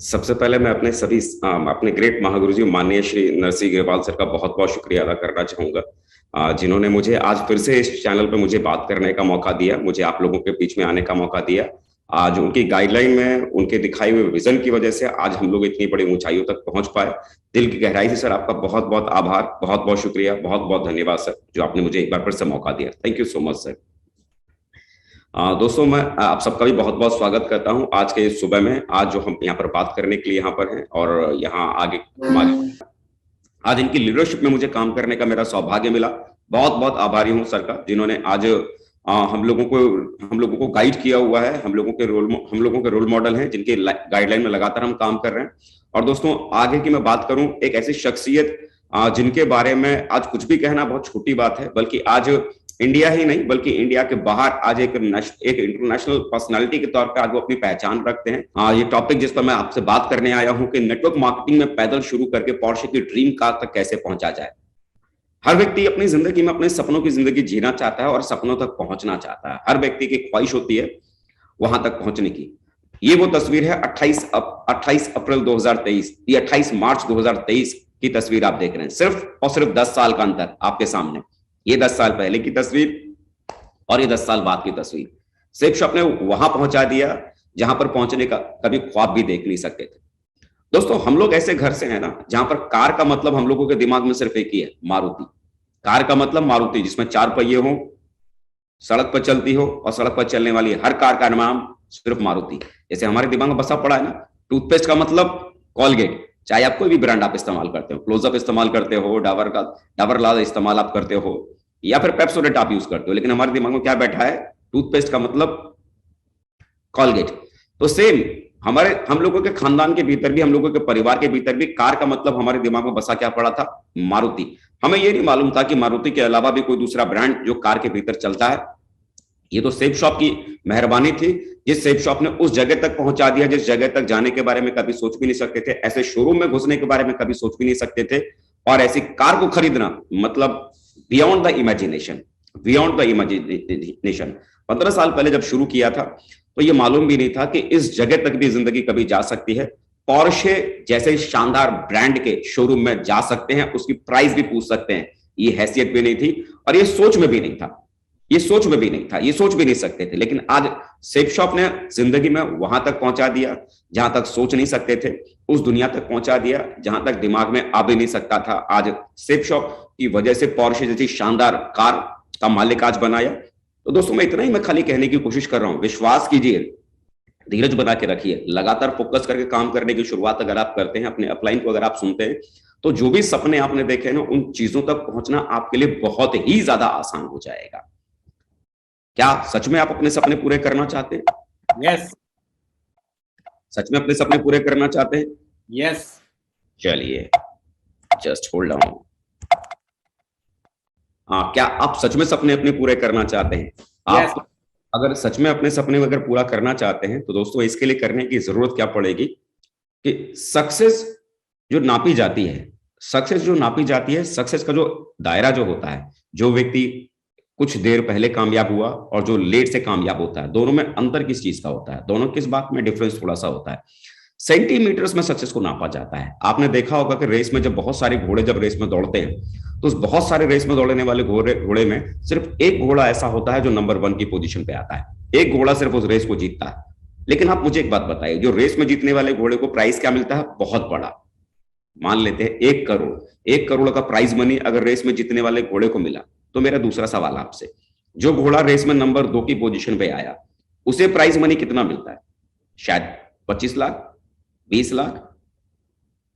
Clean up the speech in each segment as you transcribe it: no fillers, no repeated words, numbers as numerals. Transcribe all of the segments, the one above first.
सबसे पहले मैं अपने ग्रेट महागुरु जी माननीय श्री नरसिंह ग्रेवाल सर का बहुत बहुत शुक्रिया अदा करना चाहूंगा, जिन्होंने मुझे आज फिर से इस चैनल पे मुझे बात करने का मौका दिया, मुझे आप लोगों के बीच में आने का मौका दिया। आज उनकी गाइडलाइन में उनके दिखाए हुए विजन की वजह से आज हम लोग इतनी बड़ी ऊंचाइयों तक पहुंच पाए। दिल की गहराई से सर आपका बहुत बहुत आभार, बहुत बहुत शुक्रिया, बहुत बहुत धन्यवाद सर, जो आपने मुझे एक बार फिर से मौका दिया। Thank you so much sir. दोस्तों, मैं आप सबका भी बहुत बहुत स्वागत करता हूं आज के इस सुबह में। आज जो हम यहाँ पर बात करने के लिए यहाँ पर हैं और यहाँ आगे आज इनकी लीडरशिप में मुझे काम करने का मेरा सौभाग्य मिला। बहुत बहुत आभारी हूँ सर का, जिन्होंने आज हम लोगों को गाइड किया हुआ है। हम लोगों के रोल मॉडल हैं, जिनके गाइडलाइन में लगातार हम काम कर रहे हैं। और दोस्तों, आगे की मैं बात करूं, एक ऐसी शख्सियत जिनके बारे में आज कुछ भी कहना बहुत छोटी बात है, बल्कि आज इंडिया ही नहीं बल्कि इंडिया के बाहर आज एक इंटरनेशनल पर्सनालिटी के तौर पे आज वो अपनी पहचान रखते हैं। ये टॉपिक जिस पर मैं आपसे बात करने आया हूं कि नेटवर्क मार्केटिंग में पैदल शुरू करके पोर्शे की ड्रीम कार तक कैसे पहुंचा जाए। हर व्यक्ति अपनी जिंदगी में अपने सपनों की जिंदगी जीना चाहता है और सपनों तक पहुंचना चाहता है। हर व्यक्ति की ख्वाहिश होती है वहां तक पहुंचने की। ये वो तस्वीर है 28 अप्रैल 2023, ये 28 मार्च 2023 की तस्वीर आप देख रहे हैं। सिर्फ और सिर्फ 10 साल का अंतर आपके सामने। ये 10 साल पहले की तस्वीर और ये 10 साल बाद की तस्वीर। सेफ शॉप ने वहां पहुंचा दिया जहां पर पहुंचने का कभी ख्वाब भी देख नहीं सकते थे। दोस्तों, हम लोग ऐसे घर से हैं ना जहां पर कार का मतलब हम लोगों के दिमाग में सिर्फ एक ही है, मारुति। कार का मतलब मारुति, जिसमें 4 पहिए हो, सड़क पर चलती हो और सड़क पर चलने वाली हर कार का नाम सिर्फ मारुति। जैसे हमारे दिमाग में बसा पड़ा है ना, टूथपेस्ट का मतलब कॉलगेट। चाहे आप कोई भी ब्रांड आप इस्तेमाल करते हो, क्लोजअप इस्तेमाल करते हो, डाबर लाल इस्तेमाल आप करते हो, या फिर पेप्सोडेंट आप यूज करते हो, लेकिन हमारे दिमाग में क्या बैठा है? टूथपेस्ट का मतलब कॉलगेट। तो सेम हम लोगों के खानदान के भीतर भी, हम लोगों के परिवार के भीतर भी कार का मतलब हमारे दिमाग में बसा क्या पड़ा था? मारुति। हमें ये नहीं मालूम था कि मारुति के अलावा भी कोई दूसरा ब्रांड जो कार के भीतर चलता है। ये तो सेफ शॉप की मेहरबानी थी, जिस सेफ शॉप ने उस जगह तक पहुंचा दिया जिस जगह तक जाने के बारे में कभी सोच भी नहीं सकते थे, ऐसे शोरूम में घुसने के बारे में कभी सोच भी नहीं सकते थे, और ऐसी कार को खरीदना मतलब beyond the imagination, beyond the imagination. 15 साल पहले जब शुरू किया था तो ये मालूम भी नहीं था कि इस जगह तक भी जिंदगी कभी जा सकती है। पोर्शे जैसे शानदार ब्रांड के शोरूम में जा सकते हैं, उसकी प्राइस भी पूछ सकते हैं। ये हैसियत भी नहीं थी और ये सोच में भी नहीं था, ये सोच भी नहीं सकते थे। लेकिन आज सेफ शॉप ने जिंदगी में वहां तक पहुंचा दिया जहां तक सोच नहीं सकते थे, उस दुनिया तक पहुंचा दिया जहां तक दिमाग में आ भी नहीं सकता था। आज सेफ शॉप की वजह से पोर्शे जैसी शानदार कार का मालिक आज बनाया। तो दोस्तों, मैं इतना ही मैं खाली कहने की कोशिश कर रहा हूं, विश्वास कीजिए, धीरज बना के रखिए, लगातार फोकस करके काम करने की शुरुआत अगर आप करते हैं, अपने अपलाइन को अगर आप सुनते हैं, तो जो भी सपने आपने देखे ना, उन चीजों तक पहुंचना आपके लिए बहुत ही ज्यादा आसान हो जाएगा। क्या सच में आप अपने सपने पूरे करना चाहते हैं? यस। सच में अपने सपने पूरे करना चाहते हैं? यस। चलिए, जस्ट होल्ड ऑन। हाँ, क्या आप सच में सपने अपने पूरे करना चाहते हैं? Yes. आप अगर सच में अपने सपने अगर पूरा करना चाहते हैं तो दोस्तों, इसके लिए करने की जरूरत क्या पड़ेगी कि सक्सेस जो नापी जाती है, सक्सेस का जो दायरा जो होता है, जो व्यक्ति कुछ देर पहले कामयाब हुआ और जो लेट से कामयाब होता है, दोनों में अंतर किस चीज का होता है? दोनों किस बात में डिफरेंस थोड़ा सा होता है? सेंटीमीटर्स में सक्सेस को नापा जाता है। आपने देखा होगा कि रेस में जब बहुत सारे घोड़े जब रेस में दौड़ते हैं, तो उस बहुत सारे रेस में दौड़ने वाले घोड़े में सिर्फ एक घोड़ा ऐसा होता है जो नंबर 1 की पोजीशन पे आता है। एक घोड़ा सिर्फ उस रेस को जीतता है। लेकिन आप मुझे एक बात बताइए, जो रेस में जीतने वाले घोड़े को प्राइस क्या मिलता है? बहुत बड़ा, मान लेते हैं 1 करोड़। 1 करोड़ का प्राइज मनी अगर रेस में जीतने वाले घोड़े को मिला, तो मेरा दूसरा सवाल आपसे, जो घोड़ा रेस में नंबर 2 की पोजीशन पे आया, उसे प्राइज मनी कितना मिलता है? शायद 25 लाख, 20 लाख।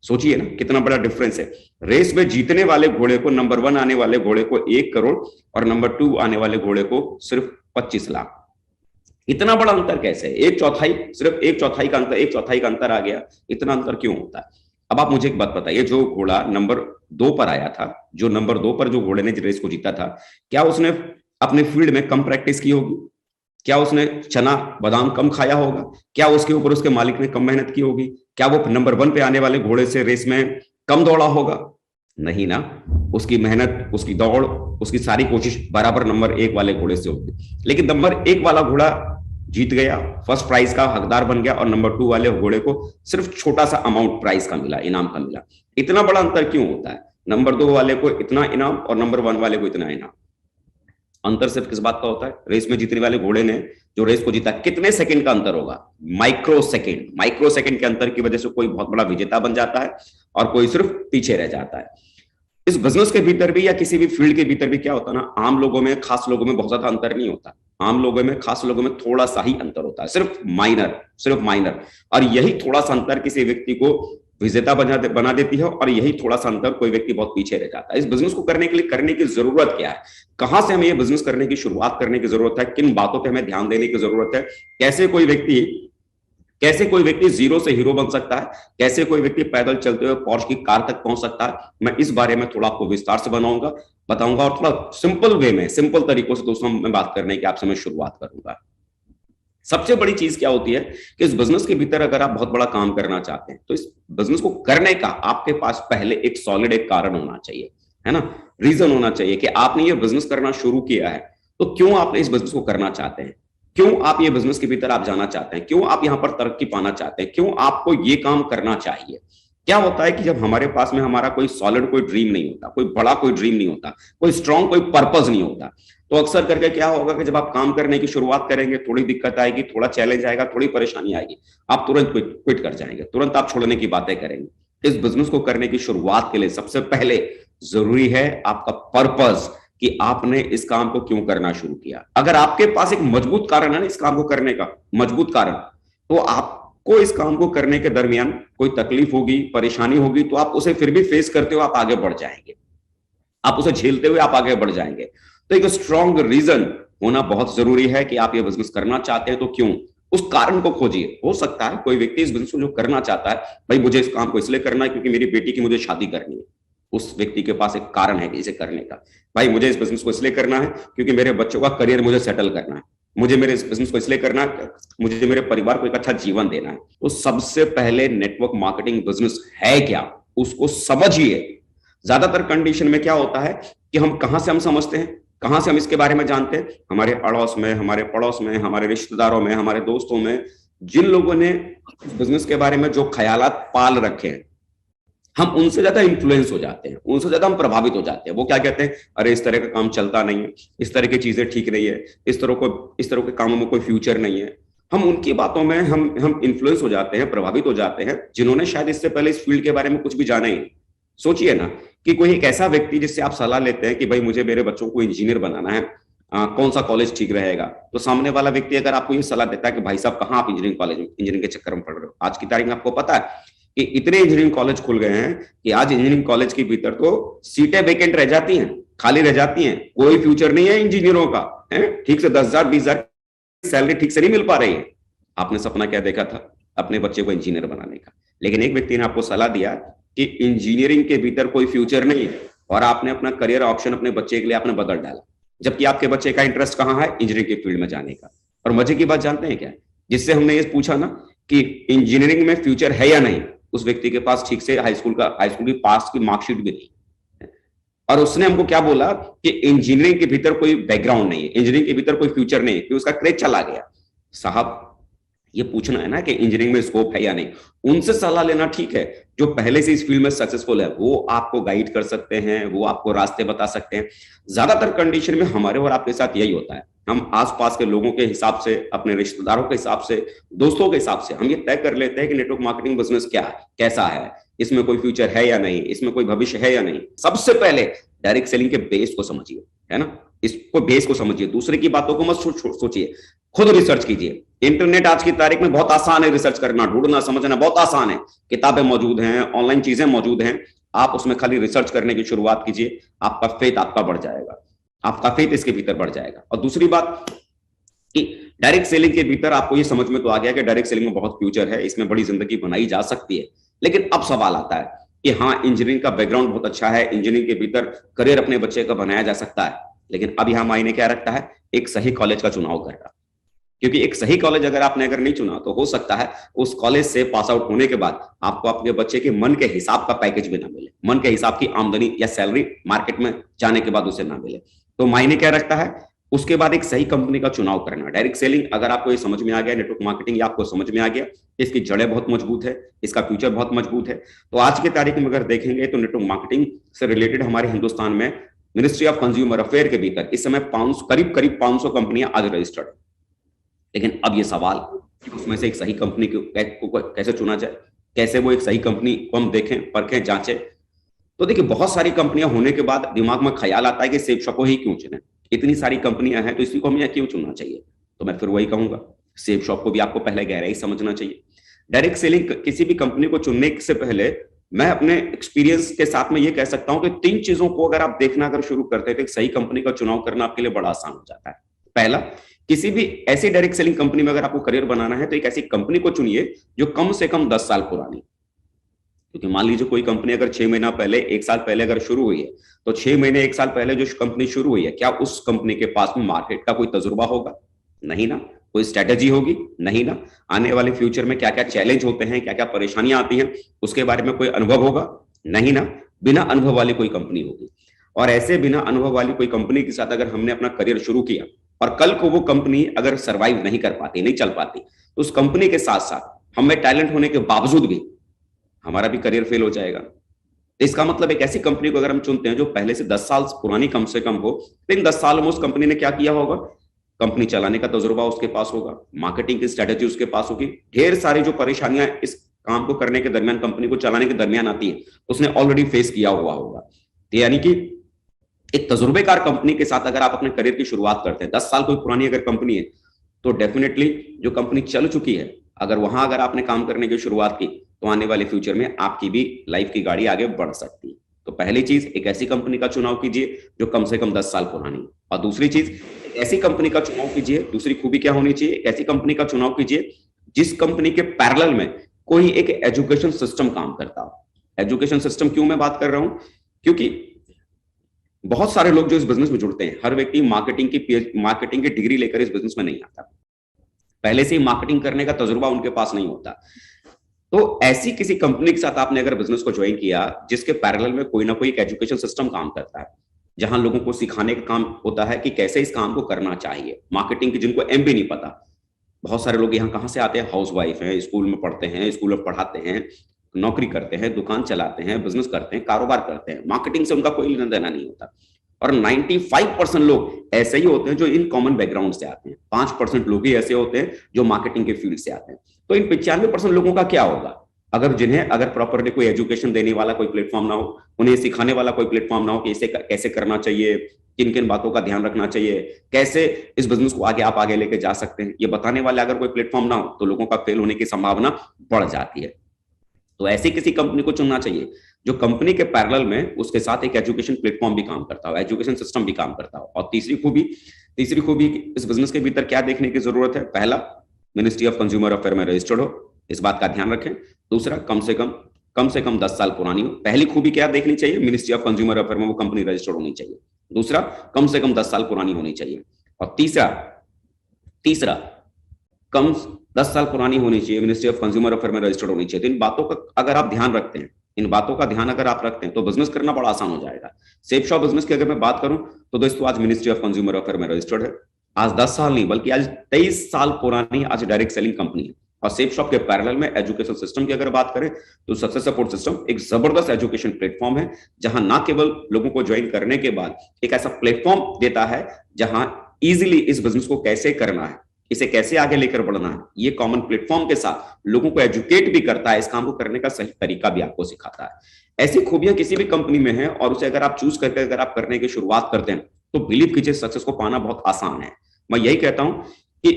सोचिए ना, कितना बड़ा डिफरेंस है। रेस में जीतने वाले घोड़े को, नंबर 1 आने वाले घोड़े को 1 करोड़ और नंबर 2 आने वाले घोड़े को सिर्फ 25 लाख। इतना बड़ा अंतर कैसे? सिर्फ एक चौथाई का अंतर आ गया। इतना अंतर क्यों होता है? अब आप मुझे एक बात बताइए, जो घोड़ा नंबर 2 पर आया था, जो नंबर 2 पर जो घोड़े ने रेस को जीता था, क्या उसने अपने फील्ड में कम प्रैक्टिस की होगी? क्या उसने चना बादाम कम खाया होगा? क्या उसके ऊपर उसके मालिक ने कम मेहनत की होगी? क्या वो नंबर 1 पे आने वाले घोड़े से रेस में कम दौड़ा होगा? नहीं ना। उसकी मेहनत, उसकी दौड़, उसकी सारी कोशिश बराबर नंबर 1 वाले घोड़े से होगी। लेकिन नंबर 1 वाला घोड़ा जीत गया, फर्स्ट प्राइज का हकदार बन गया, और नंबर 2 वाले घोड़े को सिर्फ छोटा सा अमाउंट प्राइज का मिला, इनाम का मिला। इतना बड़ा अंतर क्यों होता है? नंबर 2 वाले को इतना इनाम और नंबर 1 वाले को इतना इनाम। अंतर सिर्फ किस बात का होता है? रेस में जीतने वाले घोड़े ने जो रेस को जीता, कितने सेकंड का अंतर होगा? Micro second. माइक्रो सेकंड के अंतर की वजह से कोई बहुत बड़ा विजेता बन जाता है और कोई सिर्फ पीछे रह जाता है। इस बिजनेस के भीतर भी या किसी भी फील्ड के भीतर भी क्या होता है ना, आम लोगों में खास लोगों में बहुत ज्यादा अंतर नहीं होता। आम लोगों में खास लोगों में थोड़ा सा ही अंतर होता है, सिर्फ माइनर, सिर्फ माइनर। और यही थोड़ा सा अंतर किसी व्यक्ति को विजेता बना देती है, और यही थोड़ा सा अंतर कोई व्यक्ति बहुत पीछे रह जाता है। इस बिजनेस को करने के लिए करने की जरूरत क्या है? कहां से हमें ये बिजनेस करने की शुरुआत करने की जरूरत है? किन बातों पर हमें ध्यान देने की जरूरत है? कैसे कोई व्यक्ति जीरो से हीरो बन सकता है? कैसे कोई व्यक्ति पैदल चलते हुए पोर्श की कार तक पहुंच सकता है? मैं इस बारे में थोड़ा आपको विस्तार से बताऊंगा, और थोड़ा सिंपल वे में, सिंपल तरीकों से दोस्तों मैं बात करने की आपसे मैं शुरुआत करूंगा। सबसे बड़ी चीज क्या होती है कि इस बिजनेस के भीतर अगर आप बहुत बड़ा काम करना चाहते हैं, तो इस बिजनेस को करने का आपके पास पहले एक सॉलिड एक कारण होना चाहिए, है ना, रीजन होना चाहिए कि आपने ये बिजनेस करना शुरू किया है, तो क्यों आपने इस बिजनेस को करना चाहते हैं? क्यों आप ये बिजनेस के भीतर आप जाना चाहते हैं? क्यों आप यहां पर तरक्की पाना चाहते हैं? क्यों आपको ये काम करना चाहिए? क्या होता है कि जब हमारे पास में हमारा कोई सॉलिड कोई ड्रीम नहीं होता, कोई बड़ा कोई ड्रीम नहीं होता, कोई स्ट्रांग कोई पर्पस नहीं होता, तो अक्सर करके क्या होगा कि जब आप काम करने की शुरुआत करेंगे, थोड़ी दिक्कत आएगी, थोड़ा चैलेंज आएगा, थोड़ी परेशानी आएगी, आप तुरंत क्विट कर जाएंगे, तुरंत आप छोड़ने की बातें करेंगे। इस बिजनेस को करने की शुरुआत के लिए सबसे पहले जरूरी है आपका पर्पस, कि आपने इस काम को क्यों करना शुरू किया। अगर आपके पास एक मजबूत कारण है ना इस काम को करने का, मजबूत कारण, तो आपको इस काम को करने के दरमियान कोई तकलीफ होगी, परेशानी होगी, तो आप उसे फिर भी फेस करते हुए आप आगे बढ़ जाएंगे, आप उसे झेलते हुए आप आगे बढ़ जाएंगे। तो एक स्ट्रॉन्ग रीजन होना बहुत जरूरी है कि आप ये बिजनेस करना चाहते हैं तो क्यों, उस कारण को खोजिए। हो सकता है कोई व्यक्ति इस बिजनेस को जो करना चाहता है, भाई मुझे इस काम को इसलिए करना है क्योंकि मेरी बेटी की मुझे शादी करनी है, उस व्यक्ति के पास एक कारण है कि इसे करने का। भाई मुझे इस बिजनेस को इसलिए करना है क्योंकि मेरे बच्चों का करियर मुझे सेटल करना है, मुझे मेरे इस बिजनेस को इसलिए करना है, मुझे मेरे परिवार को एक अच्छा जीवन देना है। तो सबसे पहले नेटवर्क मार्केटिंग बिजनेस है क्या, उसको समझिए। ज्यादातर कंडीशन में क्या होता है कि हम कहां से हम समझते हैं, कहां से हम इसके बारे में जानते हैं? हमारे अड़ोस में, हमारे पड़ोस में, हमारे रिश्तेदारों में, हमारे दोस्तों में, जिन लोगों ने बिजनेस के बारे में जो ख्यालात पाल रखे हैं, हम उनसे ज्यादा इन्फ्लुएंस हो जाते हैं, उनसे ज्यादा हम प्रभावित हो जाते हैं। वो क्या कहते हैं, अरे इस तरह का काम चलता नहीं है, इस तरह की चीजें ठीक नहीं है, इस तरह के कामों में कोई फ्यूचर नहीं है। हम उनकी बातों में हम इन्फ्लुएंस हो जाते हैं, प्रभावित हो जाते हैं, जिन्होंने शायद इससे पहले इस फील्ड के बारे में कुछ भी जाना ही। सोचिए ना कि कोई एक ऐसा व्यक्ति जिससे आप सलाह लेते हैं कि भाई मुझे मेरे बच्चों को इंजीनियर बनाना है, कौन सा कॉलेज ठीक रहेगा, तो सामने वाला व्यक्ति अगर आपको ये सलाह देता है कि भाई साहब कहाँ आप इंजीनियरिंग के चक्कर में पड़ रहे हो, आज की तारीख में आपको पता है कि इतने इंजीनियरिंग कॉलेज खुल गए हैं कि आज इंजीनियरिंग कॉलेज के भीतर तो सीटें वेकेंट रह जाती हैं, खाली रह जाती हैं, कोई फ्यूचर नहीं है इंजीनियरों का, है ठीक से 10,000 20,000 सैलरी ठीक से नहीं मिल पा रही है। आपने सपना क्या देखा था? अपने बच्चे को इंजीनियर बनाने का, लेकिन एक व्यक्ति ने आपको सलाह दिया कि इंजीनियरिंग के भीतर कोई फ्यूचर नहीं है, और आपने अपना करियर ऑप्शन अपने बच्चे के लिए आपने बदल डाला, जबकि आपके बच्चे का इंटरेस्ट कहाँ है? इंजीनियरिंग के फील्ड में जाने का। और मजे की बात जानते हैं क्या, जिससे हमने ये पूछा ना कि इंजीनियरिंग में फ्यूचर है या नहीं, उस व्यक्ति के पास ठीक से हाई स्कूल की पास की मार्कशीट भी नहीं, और उसने हमको क्या बोला कि इंजीनियरिंग के भीतर कोई बैकग्राउंड नहीं है, इंजीनियरिंग के भीतर कोई फ्यूचर नहीं है, क्योंकि उसका क्रेज चला गया। साहब ये पूछना है ना कि इंजीनियरिंग में स्कोप है या नहीं, उनसे सलाह लेना ठीक है, जो पहले से इस फील्ड में सक्सेसफुल है, वो आपको गाइड कर सकते हैं, वो आपको रास्ते बता सकते हैं। ज्यादातर कंडीशन में हमारे और आपके साथ यही होता है, हम आसपास के लोगों के हिसाब से, अपने रिश्तेदारों के हिसाब से, दोस्तों के हिसाब से हम ये तय कर लेते हैं कि नेटवर्क मार्केटिंग बिजनेस क्या है, कैसा है, इसमें कोई फ्यूचर है या नहीं, इसमें कोई भविष्य है या नहीं। सबसे पहले डायरेक्ट सेलिंग के बेस को समझिए, है ना, इसको बेस को समझिए, दूसरे की बातों को मत सोचिए, खुद रिसर्च कीजिए। इंटरनेट आज की तारीख में बहुत आसान है, रिसर्च करना, ढूंढना, समझना बहुत आसान है, किताबें मौजूद हैं, ऑनलाइन चीजें मौजूद हैं, आप उसमें खाली रिसर्च करने की शुरुआत कीजिए, आपका फेथ आपका बढ़ जाएगा, आपका फेथ इसके भीतर बढ़ जाएगा। और दूसरी बात कि डायरेक्ट सेलिंग के भीतर आपको ये समझ में तो आ गया कि डायरेक्ट सेलिंग में बहुत फ्यूचर है, इसमें बड़ी जिंदगी बनाई जा सकती है। लेकिन अब सवाल आता है कि हाँ इंजीनियरिंग का बैकग्राउंड बहुत अच्छा है, इंजीनियरिंग के भीतर करियर अपने बच्चे का बनाया जा सकता है, लेकिन अब यहां मायने क्या रखता है? एक सही कॉलेज का चुनाव करना। क्योंकि एक सही कॉलेज अगर आपने अगर नहीं चुना, तो हो सकता है उस कॉलेज से पास आउट होने के बाद आपको अपने बच्चे के मन के हिसाब का पैकेज भी ना मिले, मन के हिसाब की आमदनी या सैलरी मार्केट में जाने के बाद उसे ना मिले। तो मायने क्या रखता है? उसके बाद एक सही कंपनी का चुनाव करना। डायरेक्ट सेलिंग अगर आपको ये समझ में आ गया, नेटवर्क मार्केटिंग आपको समझ में आ गया, इसकी जड़ें बहुत मजबूत है, इसका फ्यूचर बहुत मजबूत है, तो आज की तारीख में अगर देखेंगे तो नेटवर्क मार्केटिंग से रिलेटेड हमारे हिंदुस्तान में मिनिस्ट्री ऑफ कंज्यूमर अफेयर के भीतर इस समय करीब करीब 500 कंपनियां आज रजिस्टर्ड। लेकिन अब ये सवाल कि उसमें से एक सही कंपनी को कैसे चुना जाए, कैसे वो एक सही कंपनी को हम देखें, परखें, जांचें। तो देखिए, बहुत सारी कंपनियां होने के बाद दिमाग में ख्याल आता है कि सेफ शॉप को ही क्यों चुने, इतनी सारी कंपनियां हैं तो इसी को हमें क्यों चुनना चाहिए। तो मैं फिर वही कहूंगा, सेफ शॉप को भी आपको पहले गहराई समझना चाहिए। डायरेक्ट सेलिंग किसी भी कंपनी को चुनने से पहले मैं अपने एक्सपीरियंस के साथ में ये कह सकता हूं कि 3 चीजों को अगर आप देखना अगर शुरू करते हैं तो एक सही कंपनी का चुनाव करना आपके लिए बड़ा आसान हो जाता है। पहला, किसी भी ऐसी डायरेक्ट सेलिंग कंपनी में अगर आपको करियर बनाना है तो एक ऐसी कंपनी को चुनिए जो कम से कम 10 साल पुरानी। क्योंकि मान लीजिए कोई कंपनी अगर 6 महीना पहले, 1 साल पहले अगर शुरू हुई है, तो 6 महीने 1 साल पहले जो कंपनी शुरू हुई है, क्या उस कंपनी के पास में मार्केट का कोई तजुर्बा होगा? नहीं ना। कोई स्ट्रेटेजी होगी? नहीं ना। आने वाले फ्यूचर में क्या क्या चैलेंज होते हैं, क्या क्या परेशानियां आती हैं, उसके बारे में कोई अनुभव होगा? नहीं ना। बिना अनुभव वाली कोई कंपनी होगी। और ऐसे बिना अनुभव वाली कोई कंपनी के साथ अगर हमने अपना करियर शुरू किया और कल को वो कंपनी अगर सर्वाइव नहीं कर पाती, नहीं चल पाती, तो उस कंपनी के साथ साथ हमें टैलेंट होने के बावजूद भी हमारा भी करियर फेल हो जाएगा। तो इसका मतलब एक ऐसी कंपनी को अगर हम चुनते हैं जो पहले से 10 साल पुरानी कम से कम हो, तो इन 10 सालों में उस कंपनी ने क्या किया होगा, कंपनी चलाने का तजुर्बा उसके पास होगा, मार्केटिंग की स्ट्रेटेजी उसके पास होगी, ढेर सारी जो परेशानियां इस काम को करने के दरमियान, कंपनी को चलाने के दरमियान आती है, उसने ऑलरेडी फेस किया हुआ होगा। तो यानी कि एक तजुर्बेकार कंपनी के साथ अगर आप अपने करियर की शुरुआत करते हैं, 10 साल कोई पुरानी अगर कंपनी है, तो डेफिनेटली जो कंपनी चल चुकी है, अगर वहां अगर आपने काम करने की शुरुआत की, तो आने वाले फ्यूचर में आपकी भी लाइफ की गाड़ी आगे बढ़ सकती है। तो पहली चीज, एक ऐसी कंपनी का चुनाव कीजिए जो कम से कम 10 साल पुरानी। और दूसरी चीज, ऐसी कंपनी का चुनाव कीजिए, दूसरी खूबी क्या होनी चाहिए, ऐसी कंपनी का चुनाव कीजिए जिस कंपनी के पैरेलल में कोई एक एजुकेशन सिस्टम काम करता हो। एजुकेशन सिस्टम क्यों मैं बात कर रहा हूं, क्योंकि बहुत सारे लोग जो इस बिजनेस में जुड़ते हैं, हर व्यक्ति मार्केटिंग की डिग्री लेकर इस बिजनेस में नहीं आता, पहले से ही मार्केटिंग करने का तजुर्बा उनके पास नहीं होता। तो ऐसी किसी कंपनी के साथ आपने अगर बिजनेस को ज्वाइन किया जिसके पैरेलल में कोई ना कोई एक एजुकेशन सिस्टम काम करता है, जहां लोगों को सिखाने का काम होता है कि कैसे इस काम को करना चाहिए, मार्केटिंग की जिनको एम भी नहीं पता। बहुत सारे लोग यहाँ कहां से आते हैं, हाउस वाइफ हैं, स्कूल में पढ़ते हैं, स्कूल में पढ़ाते हैं, नौकरी करते हैं, दुकान चलाते हैं, बिजनेस करते हैं, कारोबार करते हैं, मार्केटिंग से उनका कोई लेना देना नहीं होता। और 95% लोग ऐसे ही होते हैं जो इन कॉमन बैकग्राउंड से आते हैं, 5% लोग ही ऐसे होते हैं जो मार्केटिंग के फील्ड से आते हैं। तो इन 95% लोगों का क्या होगा, अगर प्रॉपरली कोई एजुकेशन देने वाला कोई प्लेटफॉर्म ना हो, उन्हें सिखाने वाला कोई प्लेटफॉर्म ना हो कि इसे कैसे करना चाहिए, किन किन बातों का ध्यान रखना चाहिए, कैसे इस बिजनेस को आप आगे लेके जा सकते हैं, ये बताने वाला अगर कोई प्लेटफॉर्म ना हो, तो लोगों का फेल होने की संभावना बढ़ जाती है। तो ऐसी किसी कंपनी को चुनना चाहिए जो कंपनी के पैरेलल में उसके साथ एक एजुकेशन प्लेटफॉर्म भी काम करता हो, एजुकेशन सिस्टम भी काम करता हो। और तीसरी खूबी इस बिजनेस के भीतर क्या देखने की जरूरत है, पहला, मिनिस्ट्री ऑफ कंज्यूमर अफेयर में रजिस्टर्ड हो, इस बात का ध्यान रखें। दूसरा, कम से कम 10 साल पुरानी हो। पहली खूबी क्या देखनी चाहिए, मिनिस्ट्री ऑफ कंज्यूमर अफेयर में वो कंपनी रजिस्टर्ड होनी चाहिए। दूसरा, कम से कम 10 साल पुरानी होनी चाहिए। और तीसरा कम 10 साल पुरानी होनी चाहिए, मिनिस्ट्री ऑफ कंज्यूमर अफेयर में रजिस्टर्ड होनी चाहिए। तो इन बातों का अगर आप ध्यान रखते हैं, तो बिजनेस करना बड़ा आसान हो जाएगा। सेफ शॉप बिजनेस की अगर मैं बात करूं तो दोस्तों आज मिनिस्ट्री ऑफ कंज्यूमर अफेयर में रजिस्टर्ड है। आज 10 साल नहीं बल्कि आज 23 साल पुरानी आज डायरेक्ट सेलिंग कंपनी है। और सेफ शॉप के पैरेलल में एजुकेशन सिस्टम की अगर बात करें तो सक्सेस सपोर्ट सिस्टम एक जबरदस्त एजुकेशन प्लेटफॉर्म है, जहां ना केवल लोगों को ज्वाइन करने के बाद एक ऐसा प्लेटफॉर्म देता है जहां इजीली इस बिजनेस को कैसे करना है, इसे कैसे आगे लेकर बढ़ना है, ये कॉमन प्लेटफॉर्म के साथ लोगों को एजुकेट भी करता है, इस काम को करने का सही तरीका भी आपको सिखाता है। ऐसी खूबियां किसी भी कंपनी में है और उसे अगर आप चूज करके अगर आप करने की शुरुआत करते हैं तो बिलीव कीजिए सक्सेस को पाना बहुत आसान है। मैं यही कहता हूं कि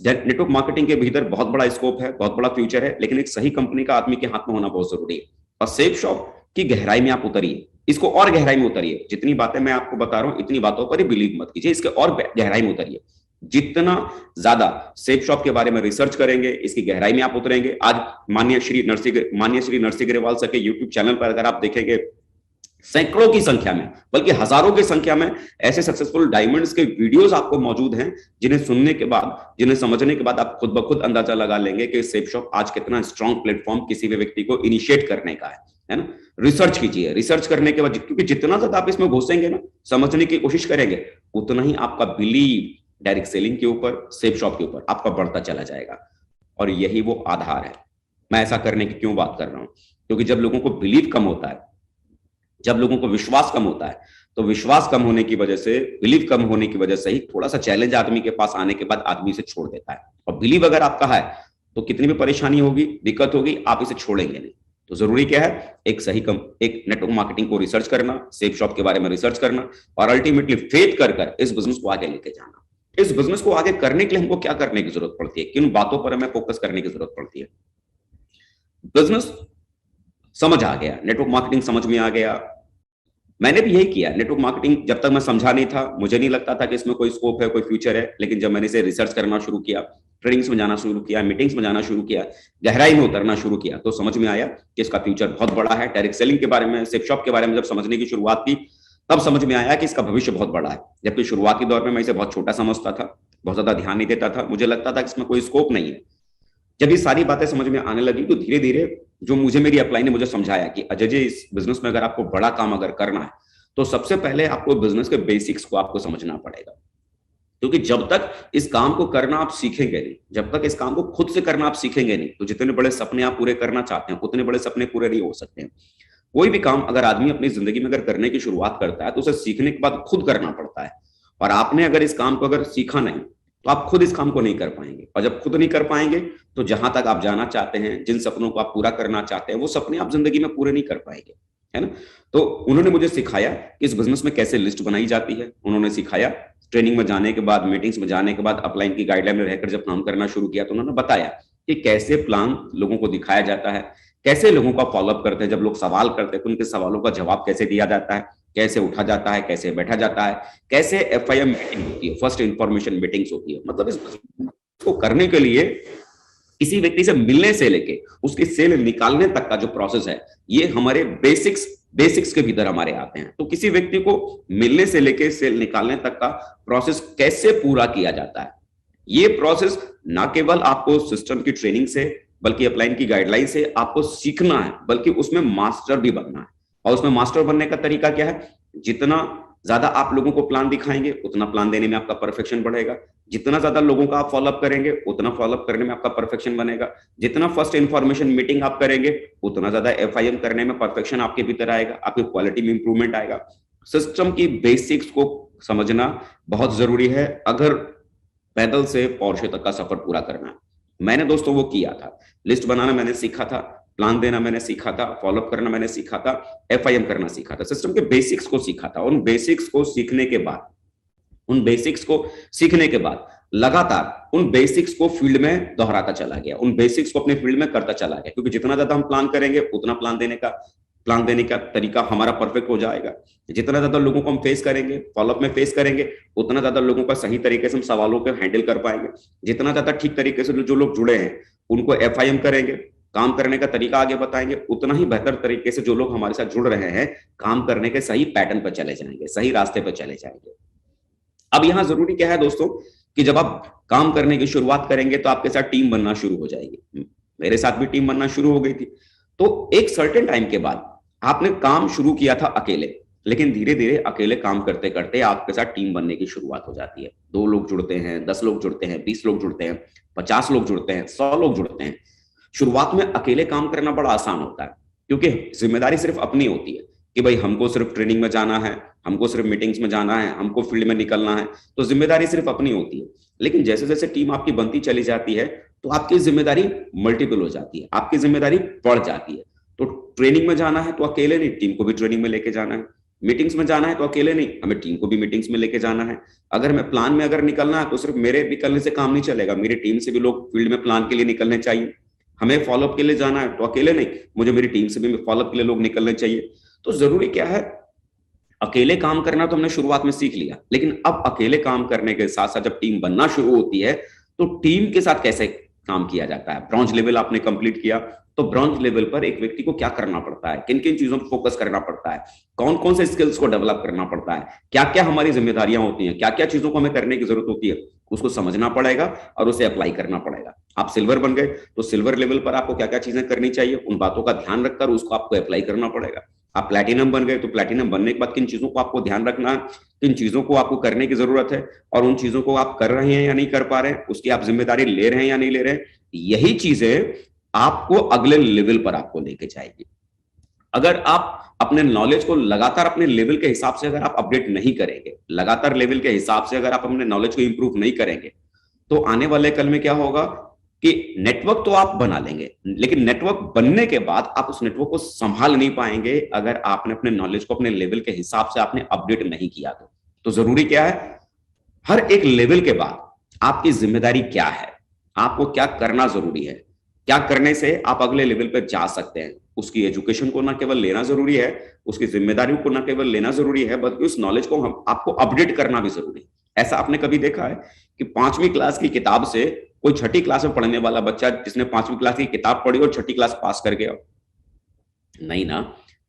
नेटवर्क मार्केटिंग के भीतर बहुत बड़ा स्कोप है, बहुत बड़ा फ्यूचर है, लेकिन एक सही कंपनी का आदमी के हाथ में होना बहुत जरूरी है। और सेफ शॉप की गहराई में आप उतरिए, इसको और गहराई में उतरिए। जितनी बातें मैं आपको बता रहा हूं इतनी बातों पर ही बिलीव मत कीजिए, इसके और गहराई में उतरिए। जितना ज्यादा सेफ शॉप के बारे में रिसर्च करेंगे, इसकी गहराई में आप उतरेंगे। आज माननीय श्री नरसी ग्रेवाल सर के यूट्यूब चैनल पर अगर आप देखेंगे, सैकड़ों की संख्या में बल्कि हजारों की संख्या में ऐसे सक्सेसफुल डायमंड्स के वीडियोस आपको मौजूद हैं, जिन्हें सुनने के बाद, जिन्हें समझने के बाद आप खुद ब खुद अंदाजा लगा लेंगे कि सेफ शॉप आज कितना स्ट्रॉन्ग प्लेटफॉर्म किसी भी व्यक्ति को इनिशिएट करने का है। है ना। रिसर्च कीजिए, रिसर्च करने के बाद, क्योंकि जितना ज्यादा आप इसमें घुसेंगे ना, समझने की कोशिश करेंगे, उतना ही आपका बिलीव डायरेक्ट सेलिंग के ऊपर, सेफ शॉप के ऊपर आपका बढ़ता चला जाएगा। और यही वो आधार है। मैं ऐसा करने की क्यों बात कर रहा हूं, क्योंकि जब लोगों को बिलीव कम होता है, जब लोगों को विश्वास कम होता है, तो विश्वास कम होने की वजह से, बिलीव कम होने की वजह से ही थोड़ा सा चैलेंज आदमी के पास आने के बाद आदमी इसे छोड़ देता है। और बिलीव अगर आपका है तो कितनी भी परेशानी होगी, दिक्कत होगी, आप इसे छोड़ेंगे नहीं। तो जरूरी क्या है, एक नेटवर्क मार्केटिंग को रिसर्च करना, सेफ शॉप के बारे में रिसर्च करना, और अल्टीमेटली फेथ कर इस बिजनेस को आगे लेके जाना। इस बिजनेस को आगे करने के लिए हमको क्या करने की जरूरत पड़ती है, किन बातों पर हमें फोकस करने की जरूरत पड़ती है। बिजनेस समझ आ गया, नेटवर्क मार्केटिंग समझ में आ गया। मैंने भी यही किया। नेटवर्क मार्केटिंग जब तक मैं समझा नहीं था, मुझे नहीं लगता था कि इसमें कोई स्कोप है, कोई फ्यूचर है। लेकिन जब मैंने इसे रिसर्च करना शुरू किया, ट्रेनिंग्स में जाना शुरू किया, मीटिंग्स में जाना शुरू किया, गहराई में उतरना शुरू किया, तो समझ में आया कि इसका फ्यूचर बहुत बड़ा है। डायरेक्ट सेलिंग के बारे में, सेफ शॉप के बारे में जब समझने की शुरुआत की, तब समझ में आया कि इसका भविष्य बहुत बड़ा है। जबकि शुरुआती दौर में मैं इसे बहुत छोटा समझता था, बहुत ज्यादा ध्यान नहीं देता था, मुझे लगता था कि इसमें कोई स्कोप नहीं है। जब ये सारी बातें समझ में आने लगी, तो धीरे धीरे जो मेरी अपलाइन ने मुझे समझाया कि अजय जी, इस बिजनेस में अगर आपको बड़ा काम अगर करना है, तो सबसे पहले आपको बिजनेस के बेसिक्स को आपको समझना पड़ेगा। क्योंकि जब तक इस काम को करना आप सीखेंगे नहीं, जब तक इस काम को खुद से करना आप सीखेंगे नहीं, तो जितने बड़े सपने आप पूरे करना चाहते हैं, उतने बड़े सपने पूरे नहीं हो सकते हैं। कोई भी काम अगर आदमी अपनी जिंदगी में अगर करने की शुरुआत करता है, तो उसे सीखने के बाद खुद करना पड़ता है। और आपने अगर इस काम को अगर सीखा नहीं, तो आप खुद इस काम को नहीं कर पाएंगे। और जब खुद नहीं कर पाएंगे, तो जहां तक आप जाना चाहते हैं, जिन सपनों को आप पूरा करना चाहते हैं, वो सपने आप जिंदगी में पूरे नहीं कर पाएंगे, है ना। तो उन्होंने मुझे सिखाया कि इस बिजनेस में कैसे लिस्ट बनाई जाती है। उन्होंने सिखाया, ट्रेनिंग में जाने के बाद, मीटिंग्स में जाने के बाद, अपलाइन की गाइडलाइन में रहकर जब काम करना शुरू किया, तो उन्होंने बताया कि कैसे प्लान लोगों को दिखाया जाता है, कैसे लोगों का फॉलोअप करते हैं, जब लोग सवाल करते हैं तो उनके सवालों का जवाब कैसे दिया जाता है, कैसे उठा जाता है, कैसे बैठा जाता है, कैसे FIM मीटिंग होती है, फर्स्ट इंफॉर्मेशन मीटिंग्स होती है। मतलब इसको करने के लिए किसी व्यक्ति से मिलने से लेके उसकी सेल निकालने तक का जो प्रोसेस है, ये हमारे बेसिक्स के भीतर हमारे आते हैं। तो किसी व्यक्ति को मिलने से लेके सेल निकालने तक का प्रोसेस कैसे पूरा किया जाता है, ये प्रोसेस ना केवल आपको सिस्टम की ट्रेनिंग से, बल्कि अपलाइन की गाइडलाइन से आपको सीखना है, बल्कि उसमें मास्टर भी बनना है। और उसमें मास्टर बनने का तरीका क्या है, जितना ज्यादा आप लोगों को प्लान दिखाएंगे, उतना प्लान देने में आपका परफेक्शन बढ़ेगा। जितना ज्यादा लोगों का आप फॉलोअप करेंगे, उतना फॉलोअप करने में आपका परफेक्शन बनेगा। जितना फर्स्ट इंफॉर्मेशन मीटिंग आप करेंगे, उतना ज्यादा FIM करने में परफेक्शन आपके भीतर आएगा, आपकी क्वालिटी में इंप्रूवमेंट आएगा। सिस्टम की बेसिक्स को समझना बहुत जरूरी है, अगर पैदल से पोर्शे तक का सफर पूरा करना है। मैंने दोस्तों वो किया था। लिस्ट बनाना मैंने सीखा था, प्लान देना मैंने सीखा था, फॉलोअप करना मैंने सीखा था, FIM करना सीखा था, सिस्टम के बेसिक्स को सीखा था। उन बेसिक्स को सीखने के बाद लगातार उन बेसिक्स को फील्ड में दोहराता चला गया, उन बेसिक्स को अपने फील्ड में करता चला गया। क्योंकि जितना ज्यादा हम प्लान करेंगे, उतना प्लान देने का तरीका हमारा परफेक्ट हो जाएगा। जितना ज्यादा लोगों को हम फेस करेंगे, फॉलोअप में फेस करेंगे, उतना ज्यादा लोगों का सही तरीके से हम सवालों को हैंडल कर पाएंगे। जितना ज्यादा ठीक तरीके से जो लोग जुड़े हैं उनको FIM करेंगे, काम करने का तरीका आगे बताएंगे, उतना ही बेहतर तरीके से जो लोग हमारे साथ जुड़ रहे हैं, काम करने के सही पैटर्न पर चले जाएंगे, सही रास्ते पर चले जाएंगे। अब यहां जरूरी क्या है दोस्तों, कि जब आप काम करने की शुरुआत करेंगे, तो आपके साथ टीम बनना शुरू हो जाएगी। मेरे साथ भी टीम बनना शुरू हो गई थी। तो एक सर्टेन टाइम के बाद आपने काम शुरू किया था अकेले, लेकिन धीरे धीरे अकेले काम करते करते आपके साथ टीम बनने की शुरुआत हो जाती है। 2 लोग जुड़ते हैं, 10 लोग जुड़ते हैं, 20 लोग जुड़ते हैं, 50 लोग जुड़ते हैं, 100 लोग जुड़ते हैं। शुरुआत में अकेले काम करना बड़ा आसान होता है, क्योंकि जिम्मेदारी सिर्फ अपनी होती है कि भाई हमको सिर्फ ट्रेनिंग में जाना है, हमको सिर्फ मीटिंग्स में जाना है, हमको फील्ड में निकलना है, तो जिम्मेदारी सिर्फ अपनी होती है। लेकिन जैसे जैसे टीम आपकी बनती चली जाती है, तो आपकी जिम्मेदारी मल्टीपल हो जाती है, आपकी जिम्मेदारी बढ़ जाती है। तो ट्रेनिंग में जाना है तो अकेले नहीं, टीम को भी ट्रेनिंग में लेके जाना है। मीटिंग्स में जाना है तो अकेले नहीं, हमें टीम को भी मीटिंग्स में लेके जाना है। अगर मैं प्लान में अगर निकलना है, तो सिर्फ मेरे निकलने से काम नहीं चलेगा, मेरी टीम से भी लोग फील्ड में प्लान के लिए निकलने चाहिए। हमें फॉलोअप के लिए जाना है तो अकेले नहीं, मुझे मेरी टीम से भी फॉलोअप के लिए लोग निकलने चाहिए। तो जरूरी क्या है, अकेले काम करना तो हमने शुरुआत में सीख लिया, लेकिन अब अकेले काम करने के साथ साथ जब टीम बनना शुरू होती है, तो टीम के साथ कैसे काम किया जाता है। ब्रॉन्ज लेवल आपने कंप्लीट किया, तो ब्रॉन्ज लेवल पर एक व्यक्ति को क्या करना पड़ता है, किन किन चीजों पर फोकस करना पड़ता है, कौन कौन से स्किल्स को डेवलप करना पड़ता है, क्या क्या हमारी जिम्मेदारियां होती हैं, क्या क्या चीजों को हमें करने की जरूरत होती है, उसको समझना पड़ेगा और उसे अप्लाई करना पड़ेगा। आप सिल्वर बन गए तो सिल्वर लेवल पर आपको क्या क्या चीजें करनी चाहिए, उन बातों का ध्यान रखकर उसको आपको अप्लाई करना पड़ेगा। आप प्लैटिनम बन गए तो प्लैटिनम बनने के बाद किन चीजों को आपको ध्यान रखना है, किन चीजों को आपको करने की जरूरत है, और उन चीजों को आप कर रहे हैं या नहीं कर पा रहे हैं, उसकी आप जिम्मेदारी ले रहे हैं या नहीं ले रहे हैं। यही चीजें आपको अगले लेवल पर आपको लेके जाएगी। अगर आप अपने नॉलेज को लगातार अपने लेवल के हिसाब से अगर आप अपडेट नहीं करेंगे, लगातार लेवल के हिसाब से अगर आप अपने नॉलेज को इंप्रूव नहीं करेंगे, तो आने वाले कल में क्या होगा कि नेटवर्क तो आप बना लेंगे, लेकिन नेटवर्क बनने के बाद आप उस नेटवर्क को संभाल नहीं पाएंगे अगर आपने अपने नॉलेज को अपने लेवल के हिसाब से आपने अपडेट नहीं किया। तो जरूरी क्या है, हर एक लेवल के बाद आपकी जिम्मेदारी क्या है, आपको क्या करना जरूरी है, क्या करने से आप अगले लेवल पर जा सकते हैं। उसकी एजुकेशन को ना केवल लेना जरूरी है, उसकी जिम्मेदारियों को ना केवल लेना जरूरी है, बल्कि उस नॉलेज को हम आपको अपडेट करना भी जरूरी है। ऐसा आपने कभी देखा है कि 5वीं क्लास की किताब से कोई 6ठी क्लास में पढ़ने वाला बच्चा जिसने 5वीं क्लास की किताब पढ़ी और 6ठी क्लास पास कर गया? नहीं ना।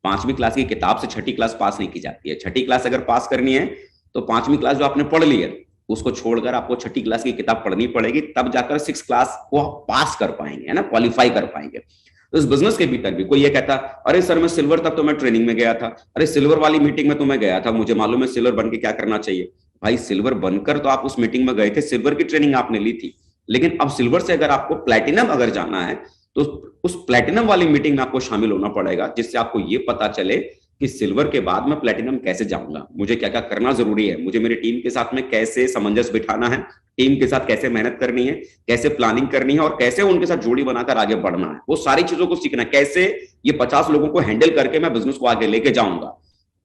5वीं क्लास की किताब से 6ठी क्लास पास नहीं की जाती है। 6ठी क्लास अगर पास करनी है तो 5वीं क्लास जो आपने पढ़ ली है उसको छोड़कर आपको 6ठी क्लास की किताब पढ़नी पड़ेगी, तब जाकर 6 क्लास को पास कर पाएंगे, है ना, क्वालिफाई कर पाएंगे। तो इस बिजनेस के भीतर भी कोई ये कहता, अरे सर मैं सिल्वर तक तो मैं ट्रेनिंग में गया था, अरे सिल्वर वाली मीटिंग में तो मैं गया था, मुझे मालूम है सिल्वर बन के क्या करना चाहिए। भाई सिल्वर बनकर तो आप उस मीटिंग में गए थे, सिल्वर की ट्रेनिंग आपने ली थी, लेकिन अब सिल्वर से अगर आपको प्लैटिनम अगर जाना है तो उस प्लैटिनम वाली मीटिंग में आपको शामिल होना पड़ेगा, जिससे आपको ये पता चले कि सिल्वर के बाद मैं प्लैटिनम कैसे जाऊंगा, मुझे क्या क्या करना जरूरी है, मुझे मेरी टीम के साथ में कैसे सामंजस्य बिठाना है, टीम के साथ कैसे मेहनत करनी है, कैसे प्लानिंग करनी है, और कैसे उनके साथ जोड़ी बनाकर आगे बढ़ना है। वो सारी चीजों को सीखना है, कैसे ये 50 लोगों को हैंडल करके मैं बिजनेस को आगे लेके जाऊंगा,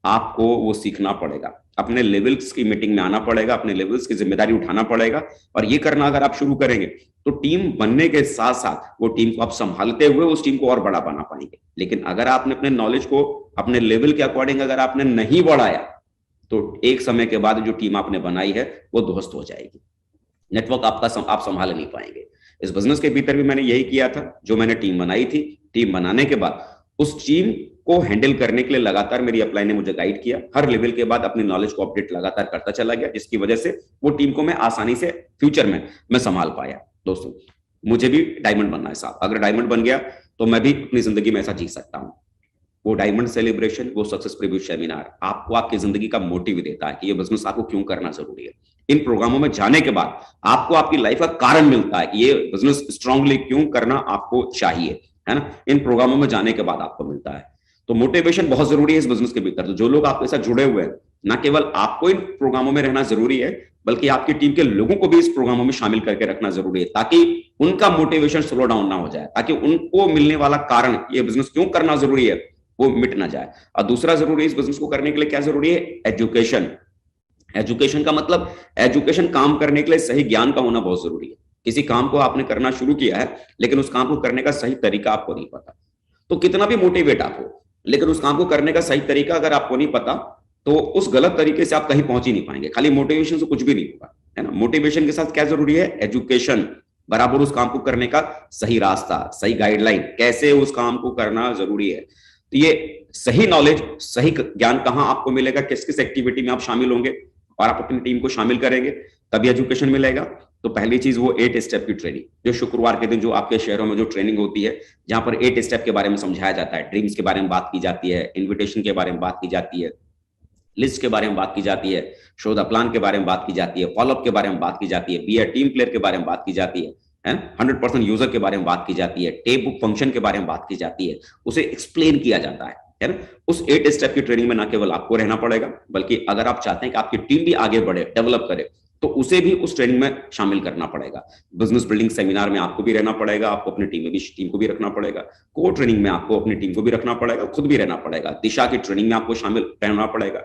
आपको वो सीखना पड़ेगा। अपने लेवल्स की मीटिंग में आना पड़ेगा, अपने लेवल्स की जिम्मेदारी उठाना पड़ेगा, और ये करना अगर आप शुरू करेंगे तो टीम बनने के साथ साथ वो टीम को आप संभालते हुए उस टीम को और बड़ा बना पाएंगे। लेकिन अगर आपने अपने नॉलेज को अपने लेवल के अकॉर्डिंग अगर आपने नहीं बढ़ाया तो एक समय के बाद जो टीम आपने बनाई है वो ध्वस्त हो जाएगी, नेटवर्क आपका आप संभाल नहीं पाएंगे। इस बिजनेस के भीतर भी मैंने यही किया था, जो मैंने टीम बनाई थी, टीम बनाने के बाद उस टीम को हैंडल करने के लिए लगातार मेरी अपलाइन ने मुझे गाइड किया, हर लेवल के बाद अपनी नॉलेज को अपडेट लगातार करता चला गया, जिसकी वजह से वो टीम को मैं आसानी से फ्यूचर में मैं संभाल पाया। दोस्तों मुझे भी डायमंड बनना है साहब, अगर डायमंड बन गया तो मैं भी अपनी जिंदगी में ऐसा जी सकता हूं। वो डायमंड सेलिब्रेशन, वो सक्सेस प्रीव्यू सेमिनार आपको आपकी जिंदगी का मोटिव देता है कि ये बिजनेस आपको क्यों करना जरूरी है। इन प्रोग्रामों में जाने के बाद आपको आपकी लाइफ का कारण मिलता है कि ये बिजनेस स्ट्रांगली क्यों करना आपको चाहिए, है ना। इन प्रोग्रामों में जाने के बाद आपको मिलता है। तो मोटिवेशन बहुत जरूरी है इस बिजनेस के भीतर। तो जो लोग आपके साथ जुड़े हुए हैं, ना केवल आपको इन प्रोग्रामों में रहना जरूरी है, बल्कि आपकी टीम के लोगों को भी इस प्रोग्रामों में शामिल करके रखना जरूरी है, ताकि उनका मोटिवेशन स्लो डाउन ना हो जाए, ताकि उनको मिलने वाला कारण ये बिजनेस क्यों करना जरूरी है वो मिट ना जाए। और दूसरा जरूरी इस बिजनेस को करने के लिए क्या जरूरी है, एजुकेशन। एजुकेशन का मतलब एजुकेशन, काम करने के लिए सही ज्ञान का होना बहुत जरूरी है। किसी काम को आपने करना शुरू किया है लेकिन उस काम को करने का सही तरीका आपको नहीं पता, तो कितना भी मोटिवेट आप हो लेकिन उस काम को करने का सही तरीका अगर आपको नहीं पता तो उस गलत तरीके से आप कहीं पहुंच ही नहीं पाएंगे। खाली मोटिवेशन से कुछ भी नहीं होगा, है ना। मोटिवेशन के साथ क्या जरूरी है, एजुकेशन, बराबर उस काम को करने का सही रास्ता, सही गाइडलाइन, कैसे उस काम को करना जरूरी है। तो ये सही नॉलेज, सही ज्ञान कहाँ आपको मिलेगा, किस किस एक्टिविटी में आप शामिल होंगे और आप अपनी टीम को शामिल करेंगे, तभी एजुकेशन मिलेगा। तो पहली चीज वो 8 स्टेप की ट्रेनिंग, जो शुक्रवार के दिन जो आपके शहरों में जो ट्रेनिंग होती है, जहां पर 8 स्टेप के बारे में समझाया जाता है, ड्रीम्स के बारे में बात की जाती है, इन्विटेशन के बारे में बात की जाती है, लिस्ट के बारे में बात की जाती है, शो द प्लान के बारे में बात की जाती है, फॉलोअप के बारे में बात की जाती है, बी अ टीम प्लेयर के बारे में बात की जाती है, 100% यूजर के बारे में बात की जाती है, टेप बुक फंक्शन के बारे में बात की जाती है, उसे एक्सप्लेन किया जाता है ना। उस 8 स्टेप की ट्रेनिंग में ना केवल आपको रहना पड़ेगा, बल्कि अगर आप चाहते हैं कि आपकी टीम भी आगे बढ़े, डेवलप करे, तो उसे भी उस ट्रेनिंग में शामिल करना पड़ेगा। बिजनेस बिल्डिंग सेमिनार में आपको भी रहना पड़ेगा, आपको अपनी टीम को भी रखना पड़ेगा, कोर ट्रेनिंग में आपको अपनी टीम को भी रखना पड़ेगा, खुद भी रहना पड़ेगा, दिशा की ट्रेनिंग में आपको शामिल रहना पड़ेगा।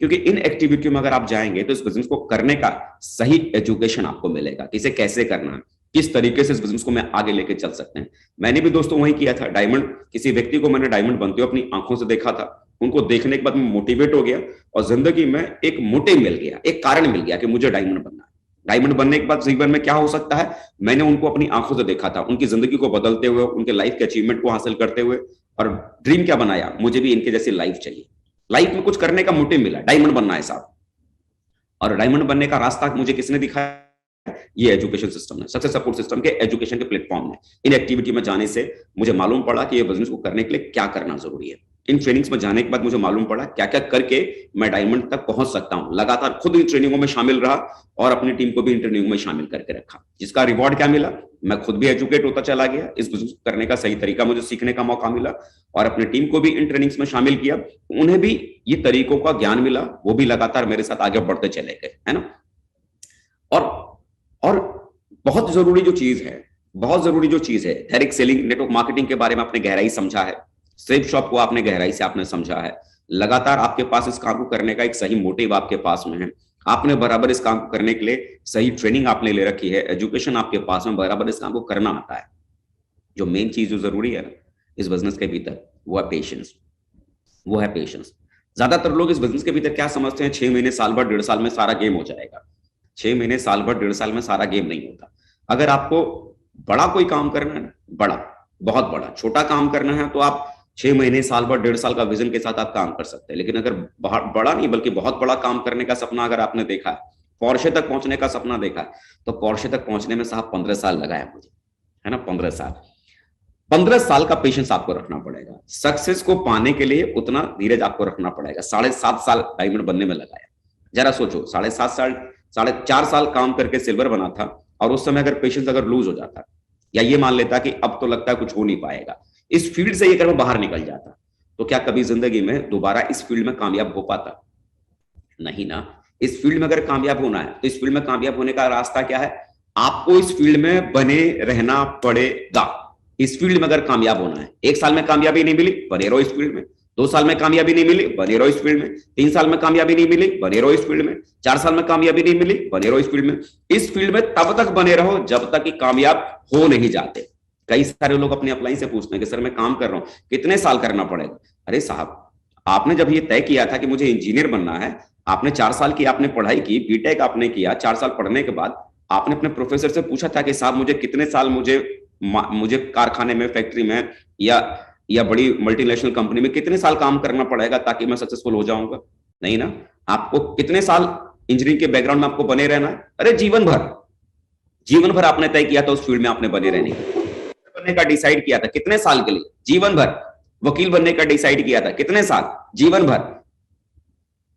क्योंकि इन एक्टिविटियों में अगर आप जाएंगे तो इस बिजनेस को करने का सही एजुकेशन आपको मिलेगा, कि इसे कैसे करना है, किस तरीके से इस बिजनेस को मैं आगे लेके चल सकते हैं। मैंने भी दोस्तों वही किया था। डायमंड, किसी व्यक्ति को मैंने डायमंड बनते हुए अपनी आंखों से देखा था, उनको देखने के बाद मैं मोटिवेट हो गया और जिंदगी में एक मोटिव मिल गया, एक कारण मिल गया कि मुझे डायमंड बनना है। डायमंड बनने के बाद जीवन में क्या हो सकता है, मैंने उनको अपनी आंखों से देखा था, उनकी जिंदगी को बदलते हुए, उनके लाइफ के अचीवमेंट को हासिल करते हुए, और ड्रीम क्या बनाया, मुझे भी इनके जैसी लाइफ चाहिए, लाइफ में कुछ करने का मोटिव मिला, डायमंड बनना है साहब। और डायमंड बनने का रास्ता मुझे किसने दिखाया, ये एजुकेशन सिस्टम है, सक्सेस सपोर्ट सिस्टम के एजुकेशन के प्लेटफॉर्म में। इन एक्टिविटी में जाने से मुझे मालूम पड़ा कि ये बिजनेस को करने के लिए क्या करना जरूरी है। इन ट्रेनिंग्स में जाने के बाद मुझे मालूम पड़ा क्या क्या करके मैं डायमंड तक पहुंच सकता हूं। लगातार खुद इन ट्रेनिंगों में शामिल रहा और अपनी टीम को भी इन ट्रेनिंगों में शामिल करके रखा, जिसका रिवॉर्ड क्या मिला, मैं खुद भी एजुकेट होता चला गया, इस बिजनेस करने का सही तरीका मुझे सीखने का मौका मिला, और अपनी टीम को भी इन ट्रेनिंग्स में शामिल किया, उन्हें भी ये तरीकों का ज्ञान मिला, वो भी लगातार मेरे साथ आगे बढ़ते चले गए, है ना। और बहुत जरूरी जो चीज है, बहुत जरूरी जो चीज है, डायरेक्ट सेलिंग, नेटवर्क मार्केटिंग के बारे में आपने गहराई समझा है, सेल्फ शॉप को आपने गहराई से आपने समझा है, लगातार आपके पास इस काम को करने का एक सही मोटिव आपके पास में है, आपने बराबर इस काम को करने के लिए सही ट्रेनिंग आपने ले रखी है, एजुकेशन आपके पास में, बराबर इस काम को करना आता है। जो मेन चीज जो जरूरी है इस बिजनेस के भीतर, वो है पेशेंस, वो है पेशेंस। ज्यादातर लोग इस बिजनेस के भीतर क्या समझते हैं, 6 महीने, साल भर, 1.5 साल में सारा गेम हो जाएगा। 6 महीने, साल भर, 1.5 साल में सारा गेम नहीं होता। अगर आपको बड़ा कोई काम करना है, बड़ा, बहुत बड़ा, छोटा काम करना है, तो आप 6 महीने, साल भर, 1.5 साल का विजन के साथ आप काम कर सकते हैं। लेकिन अगर बड़ा नहीं बल्कि बहुत बड़ा काम करने का सपना अगर आपने देखा है, पोर्शे तक पहुंचने का सपना देखा है, तो पोर्शे तक पहुंचने में साहब 15 साल लगा है मुझे, है ना, 15 साल। 15 साल का पेशेंस आपको रखना पड़ेगा। सक्सेस को पाने के लिए उतना धीरज आपको रखना पड़ेगा। 7.5 साल डायमंड बनने में लगाया। जरा सोचो, 7.5 साल, 4.5 साल काम करके सिल्वर बना था, और उस समय अगर पेशेंस अगर लूज हो जाता, या ये मान लेता कि अब तो लगता है कुछ हो नहीं पाएगा, इस फील्ड से ये अगर मैं बाहर निकल जाता, तो क्या कभी जिंदगी में दोबारा इस फील्ड में कामयाब हो पाता? नहीं ना। इस फील्ड में अगर कामयाब होना है, तो इस फील्ड में कामयाब होने का रास्ता क्या है? आपको इस फील्ड में बने रहना पड़ेगा। इस फील्ड में अगर कामयाब होना है, 1 साल में कामयाबी नहीं मिली, बने रहो इस फील्ड में। 2 साल में कामयाबी नहीं मिली, बने रहो इस फील्ड में। 3 साल में कामयाबी नहीं मिली, बने रहो इस फील्ड में। 4 साल में कामयाबी नहीं मिली, बने रहो इस फील्ड में। इस फील्ड में तब तक बने रहो जब तक कि कामयाब हो नहीं जाते। कई सारे लोग अपने अपलाइन से पूछते हैं कि सर मैं काम कर रहा हूं, कितने साल करना पड़ेगा? अरे साहब, आपने जब ये तय किया था कि मुझे इंजीनियर बनना है, आपने 4 साल की आपने पढ़ाई की, बीटेक आपने किया, 4 साल पढ़ने के बाद आपने अपने प्रोफेसर से पूछा था कि साहब मुझे कितने साल मुझे कारखाने में, फैक्ट्री में, या बड़ी मल्टीनेशनल कंपनी में कितने साल काम करना पड़ेगा ताकि मैं सक्सेसफुल हो जाऊंगा? नहीं ना। आपको कितने साल इंजीनियरिंग के बैकग्राउंड में आपको बने रहना है? अरे जीवन भर, जीवन भर आपने तय किया था उस फील्ड में आपने बने रहने बनने का डिसाइड किया था, कितने साल के लिए? जीवन भर। वकील बनने का डिसाइड किया था, कितने साल? जीवन भर।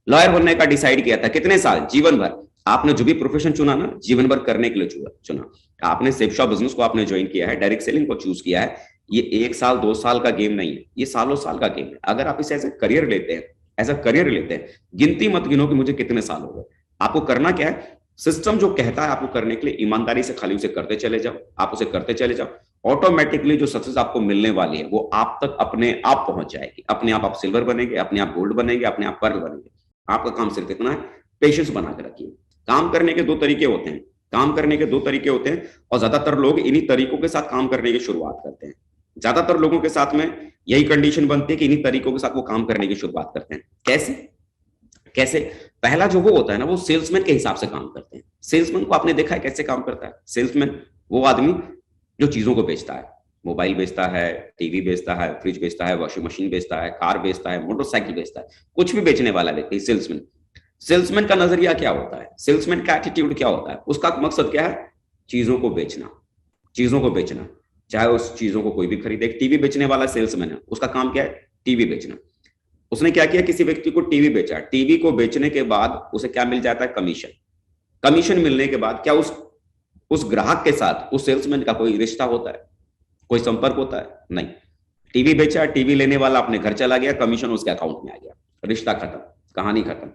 लॉयर बनने का डिसाइड किया था, कितने साल? जीवन भर। आपने जो भी प्रोफेशन चुना ना, जीवन भर करने के लिए चुना। आपने सेफ्शॉ बिजनेस को आपने ज्वाइन किया है, डायरेक्ट सेलिंग को चूज किया है, ये 1 साल 2 साल का गेम नहीं है, ये सालों साल का गेम है। अगर आप इसे एज ए करियर लेते हैं, एज अ करियर लेते हैं, गिनती मत गिनो कि मुझे कितने साल हो गए। आपको करना क्या है? सिस्टम जो कहता है आपको करने के लिए, ईमानदारी से खाली उसे करते चले जाओ, आप उसे करते चले जाओ। ऑटोमेटिकली जो सक्सेस आपको मिलने वाली है वो आप तक अपने आप पहुंच जाएगी। अपने आप सिल्वर बनेंगे, अपने आप गोल्ड बनेंगे, अपने आप पर्ल बनेंगे। आपका काम सिर्फ इतना है, पेशेंस बना के रखिए। काम करने के 2 तरीके होते हैं, काम करने के 2 तरीके होते हैं, और ज्यादातर लोग इन्हीं तरीकों के साथ काम करने की शुरुआत करते हैं। ज्यादातर लोगों के साथ में यही कंडीशन बनती है कि इन्हीं तरीकों के साथ वो काम करने की शुरुआत करते हैं। कैसे? कैसे? पहला जो वो होता है ना, वो सेल्समैन के हिसाब से काम करते हैं। सेल्समैन को आपने देखा है कैसे काम करता है? सेल्समैन वो आदमी जो चीजों को बेचता है, मोबाइल बेचता है, टीवी बेचता है, फ्रिज बेचता है, वॉशिंग मशीन बेचता है, कार बेचता है, मोटरसाइकिल बेचता है, कुछ भी बेचने वाला व्यक्ति सेल्समैन। सेल्समैन का नजरिया क्या होता है? सेल्समैन का एटीट्यूड क्या होता है? उसका मकसद क्या है? चीजों को बेचना, चीजों को बेचना। चाहे उस चीजों को कोई भी खरीदे। टीवी बेचने वाला सेल्समैन है, उसका काम क्या है? टीवी बेचना। उसने क्या किया? किसी व्यक्ति को टीवी बेचा। टीवी को बेचने के बाद उसे क्या मिल जाता है? कमीशन। कमीशन मिलने के बाद क्या उस ग्राहक के साथ उस सेल्समैन का कोई रिश्ता होता है? कोई संपर्क होता है? नहीं। टीवी बेचा, टीवी लेने वाला अपने घर चला गया, कमीशन उसके अकाउंट में आ गया, रिश्ता खत्म, कहानी खत्म।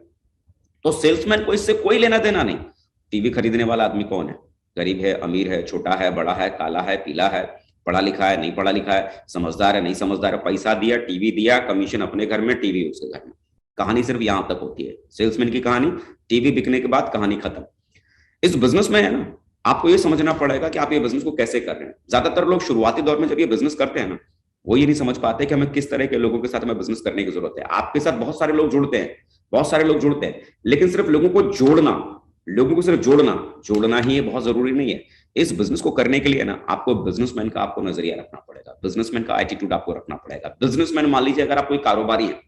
तो सेल्समैन को इससे कोई लेना देना नहीं। टीवी खरीदने वाला आदमी कौन है? गरीब है, अमीर है, छोटा है, बड़ा है, काला है, पीला है, पढ़ा लिखा है, नहीं पढ़ा लिखा है, समझदार है, नहीं समझदार है, पैसा दिया, टीवी दिया, कमीशन अपने घर में, टीवी उसके घर में। कहानी सिर्फ यहां तक होती है सेल्समैन की कहानी। टीवी बिकने के बाद कहानी खत्म। इस बिजनेस में है ना, आपको ये समझना पड़ेगा कि आप ये बिजनेस को कैसे कर रहे हैं। ज्यादातर लोग शुरुआती दौर में जब ये बिजनेस करते हैं ना, वो ये नहीं समझ पाते कि हमें किस तरह के लोगों के साथ हमें बिजनेस करने की जरूरत है। आपके साथ बहुत सारे लोग जुड़ते हैं, बहुत सारे लोग जुड़ते हैं, लेकिन सिर्फ लोगों को जोड़ना, लोगों को सिर्फ जोड़ना जोड़ना ही है बहुत जरूरी नहीं है। इस बिजनेस को करने के लिए ना आपको बिजनेसमैन का आपको नजरिया रखना पड़ेगा, बिजनेसमैन का एटीट्यूड आपको रखना पड़ेगा। बिजनेसमैन मान लीजिए अगर आप कोई कारोबारी है,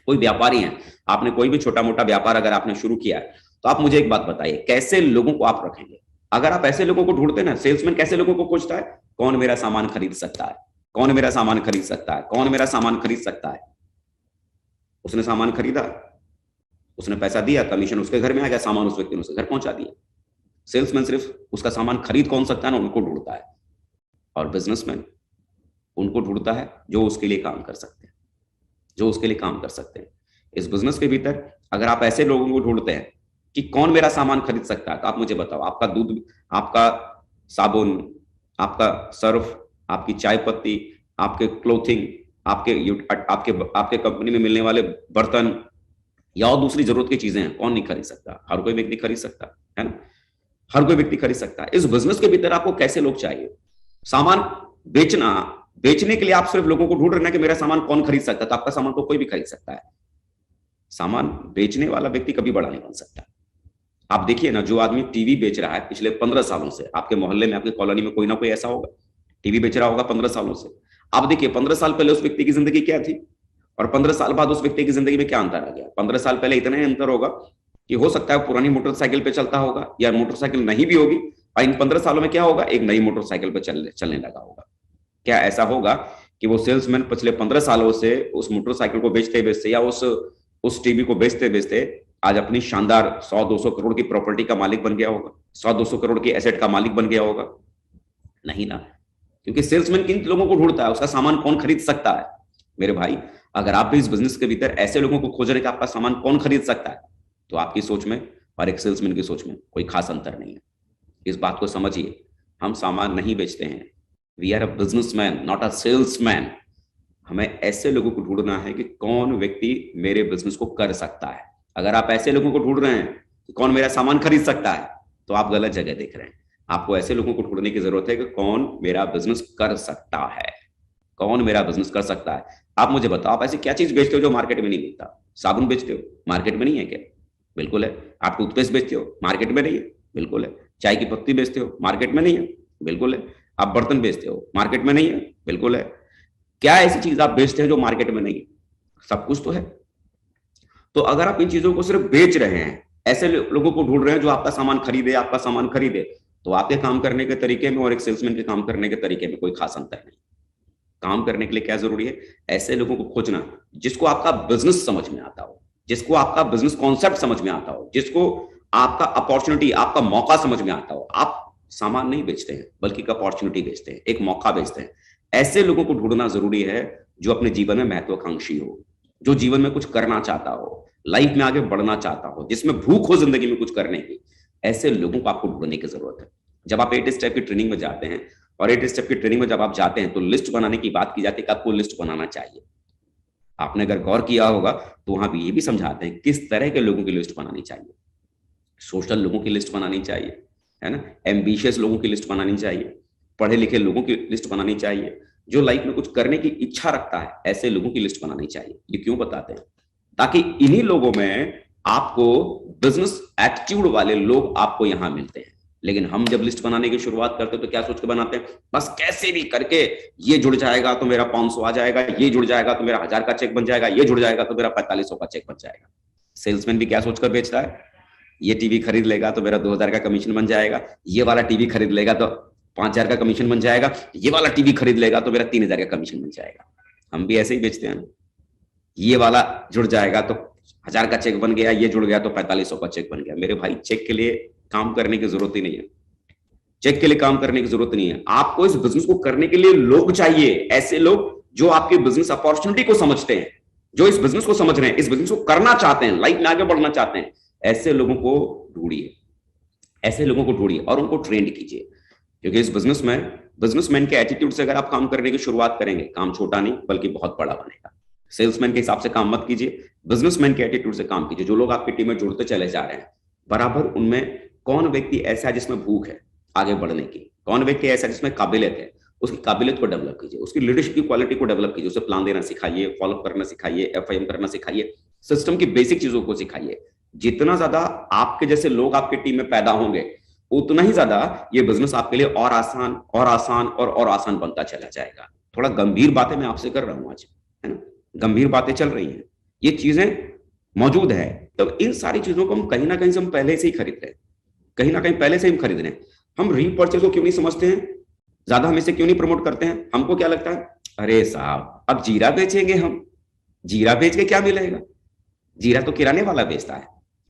कोई व्यापारी है, आपने कोई भी छोटा मोटा व्यापार अगर आपने शुरू किया है, तो आप मुझे एक बात बताइए, कैसे लोगों को आप रखेंगे? अगर आप ऐसे लोगों को ढूंढते ना, सेल्समैन कैसे लोगों को खोजता है? कौन मेरा सामान खरीद सकता है, कौन मेरा सामान खरीद सकता है, कौन मेरा सामान खरीद सकता है। उसने सामान खरीदा, उसने पैसा दिया, कमीशन उसके घर में आ गया, सामान उस व्यक्ति ने उसके घर पहुंचा दिया। सेल्समैन सिर्फ उसका सामान खरीद कौन सकता है ना, उनको ढूंढता है। और बिजनेसमैन उनको ढूंढता है जो उसके लिए काम कर सकते हैं, जो उसके लिए काम कर सकते हैं। इस बिजनेस के भीतर अगर आप ऐसे लोगों को ढूंढते हैं कि कौन मेरा सामान खरीद सकता है, तो आप मुझे बताओ, आपका दूध, आपका साबुन, आपका सर्फ, आपकी चाय पत्ती, आपके क्लोथिंग, आपके आपके आपके कंपनी में मिलने वाले बर्तन या और दूसरी जरूरत की चीजें हैं, कौन नहीं खरीद सकता? हर कोई व्यक्ति खरीद सकता है ना, हर कोई व्यक्ति खरीद सकता है। इस बिजनेस के भीतर आपको कैसे लोग चाहिए? सामान बेचना, बेचने के लिए आप सिर्फ लोगों को ढूंढ रहे हैं कि मेरा सामान कौन खरीद सकता है, तो आपका सामान तो कोई भी खरीद सकता है। सामान बेचने वाला व्यक्ति कभी बड़ा नहीं बन सकता। आप देखिए ना, जो आदमी टीवी बेच रहा है पिछले 15 सालों से, आपके मोहल्ले में, आपकी कॉलोनी में कोई ना कोई ऐसा होगा, टीवी बेच रहा होगा 15 सालों से। आप देखिए 15 साल पहले उस व्यक्ति की जिंदगी क्या थी और 15 साल बाद उस व्यक्ति की जिंदगी में क्या अंतर आ गया। 15 साल पहले इतना ही अंतर होगा कि हो सकता है पुरानी मोटरसाइकिल पे चलता होगा, या मोटरसाइकिल नहीं भी होगी, और इन 15 सालों में क्या होगा, एक नई मोटरसाइकिल पे चलने लगा होगा। क्या ऐसा होगा कि वो सेल्समैन पिछले 15 सालों से उस मोटरसाइकिल को बेचते बेचते या उस टीवी को बेचते बेचते आज अपनी शानदार 100-200 करोड़ की प्रॉपर्टी का मालिक बन गया होगा, 100-200 करोड़ की एसेट का मालिक बन गया होगा? नहीं ना, क्योंकि सेल्समैन किन लोगों को ढूंढता है, उसका सामान कौन खरीद सकता है। मेरे भाई, अगर आप भी इस बिजनेस के भीतर ऐसे लोगों को खोज रहे कि आपका सामान कौन खरीद सकता है, तो आपकी सोच में और एक सेल्समैन की सोच में कोई खास अंतर नहीं है। इस बात को समझिए, हम सामान नहीं बेचते हैं, we are a businessman not a salesman. हमें ऐसे लोगों को ढूंढना है कि कौन व्यक्ति मेरे बिजनेस को कर सकता है। अगर आप ऐसे लोगों को ढूंढ रहे हैं कि कौन मेरा सामान खरीद सकता है, तो आप गलत जगह देख रहे हैं। आपको ऐसे लोगों को ढूंढने की जरूरत है कि कौन मेरा बिजनेस कर सकता है, कौन मेरा बिजनेस कर सकता है। आप मुझे बताओ, आप ऐसी क्या चीज बेचते हो जो मार्केट में नहीं मिलता? साबुन बेचते हो, मार्केट में नहीं है क्या? बिल्कुल है। आप टूथपेस्ट बेचते हो, मार्केट में नहीं है? बिल्कुल है। चाय की पत्ती बेचते हो, मार्केट में नहीं है? बिल्कुल है। आप बर्तन बेचते हो, मार्केट में नहीं है? बिल्कुल है। क्या ऐसी चीज आप बेचते हैं जो मार्केट में नहीं है? सब कुछ तो है। तो अगर आप इन चीजों को सिर्फ बेच रहे हैं, ऐसे लोगों को ढूंढ रहे हैं जो आपका सामान खरीदे, आपका सामान खरीदे, तो आपके काम करने के तरीके में और एक सेल्समैन के काम करने के तरीके में कोई खास अंतर नहीं। काम करने के लिए क्या जरूरी है? ऐसे लोगों को खोजना जिसको आपका बिजनेस समझ में आता हो, जिसको आपका बिजनेस कॉन्सेप्ट समझ में आता हो, जिसको आपका अपॉर्चुनिटी, आपका मौका समझ में आता हो। आप सामान नहीं बेचते हैं, बल्कि एक अपॉर्चुनिटी बेचते हैं, एक मौका बेचते हैं। ऐसे लोगों को ढूंढना जरूरी है जो अपने जीवन में महत्वाकांक्षी हो, जो जीवन में कुछ करना चाहता हो, लाइफ में आगे बढ़ना चाहता हो, जिसमें भूख हो जिंदगी में कुछ करने की। ऐसे लोगों को आपको ढूंढने की जरूरत है। जब आप 8 स्टेप की ट्रेनिंग में जाते हैं, और 8 स्टेप की ट्रेनिंग में जब आप जाते हैं, तो लिस्ट बनाने की बात की जाती है कि आपको लिस्ट बनाना चाहिए। आपने अगर गौर किया होगा तो वहां भी ये भी समझाते हैं किस तरह के लोगों की लिस्ट बनानी चाहिए। सोशल लोगों की लिस्ट बनानी चाहिए, है ना, एम्बिशियस लोगों की लिस्ट बनानी चाहिए, पढ़े लिखे लोगों की लिस्ट बनानी चाहिए, जो लाइफ में कुछ करने की इच्छा रखता है, ऐसे लोगों की लिस्ट बनानी चाहिए। ये क्यों बताते हैं? ताकि इन्हीं लोगों में आपको बिजनेस एटीट्यूड वाले लोग आपको यहां मिलते हैं। लेकिन हम जब लिस्ट बनाने की शुरुआत करते हैं तो क्या सोच के बनाते हैं? बस कैसे भी करके ये जुड़ जाएगा तो मेरा 500 आ जाएगा, ये जुड़ जाएगा तो मेरा 1000 का चेक बन जाएगा, ये जुड़ जाएगा तो मेरा 4500 का चेक बन जाएगा। सेल्समैन भी क्या सोचकर बेचता है? ये टीवी खरीद लेगा तो मेरा 2000 का कमीशन बन जाएगा, ये वाला टीवी खरीद लेगा तो 5000 का कमीशन बन जाएगा, ये वाला टीवी खरीद लेगा तो मेरा 3000 का कमीशन बन जाएगा। हम भी ऐसे ही बेचते हैं, ये वाला जुड़ जाएगा तो 1000 का चेक बन गया, ये जुड़ गया तो 4500 का चेक बन गया। मेरे भाई, चेक के लिए काम करने की जरूरत ही नहीं है, चेक के लिए काम करने की जरूरत नहीं है। आपको इस बिजनेस को करने के लिए लोग चाहिए, ऐसे लोग जो आपके बिजनेस अपॉर्चुनिटी को समझते हैं, जो इस बिजनेस को समझ रहे हैं, इस बिजनेस को करना चाहते हैं, लाइफ में आगे बढ़ना चाहते हैं। ऐसे लोगों को ढूंढिए, ऐसे लोगों को ढूंढिए और उनको ट्रेंड कीजिए। क्योंकि इस बिजनेस में बिजनेसमैन के एटीट्यूड से अगर आप काम करने की शुरुआत करेंगे, काम छोटा नहीं बल्कि बहुत बड़ा बनेगा। सेल्समैन के हिसाब से काम मत कीजिए, बिजनेसमैन के एटीट्यूड से काम कीजिए। जो लोग आपकी टीम में जुड़ते चले जा रहे हैं, बराबर उनमें कौन व्यक्ति ऐसा है जिसमें भूख है आगे बढ़ने की, कौन व्यक्ति ऐसा जिसमें काबिलियत है, उसकी काबिलियत को डेवलप कीजिए, उसकी लीडरशिप की क्वालिटी को डेवलप कीजिए, उसे प्लान देना सिखाइए, फॉलो करना सिखाइए, एफआईएम करना सिखाइए, सिस्टम की बेसिक चीजों को सिखाइए। जितना ज्यादा आपके जैसे लोग आपकी टीम में पैदा होंगे, उतना ही ज्यादा ये बिजनेस आपके लिए और आसान और आसान और आसान बनता चला जाएगा। थोड़ा गंभीर बातें मैं आपसे कर रहा हूं आज, है ना, गंभीर बातें चल रही हैं, ये चीजें मौजूद है। तो इन सारी चीजों को हम कहीं ना कहीं से हम पहले से ही खरीद रहे हैं, कहीं ना कहीं पहले से हम खरीद रहे हैं। हम रीपर्चेज को क्यों नहीं समझते हैं, ज्यादा हम इसे क्यों नहीं प्रमोट करते हैं? हमको क्या लगता है, अरे साहब अब जीरा बेचेंगे हम, जीरा बेच के क्या मिलेगा, जीरा तो किराने वाला बेचता है।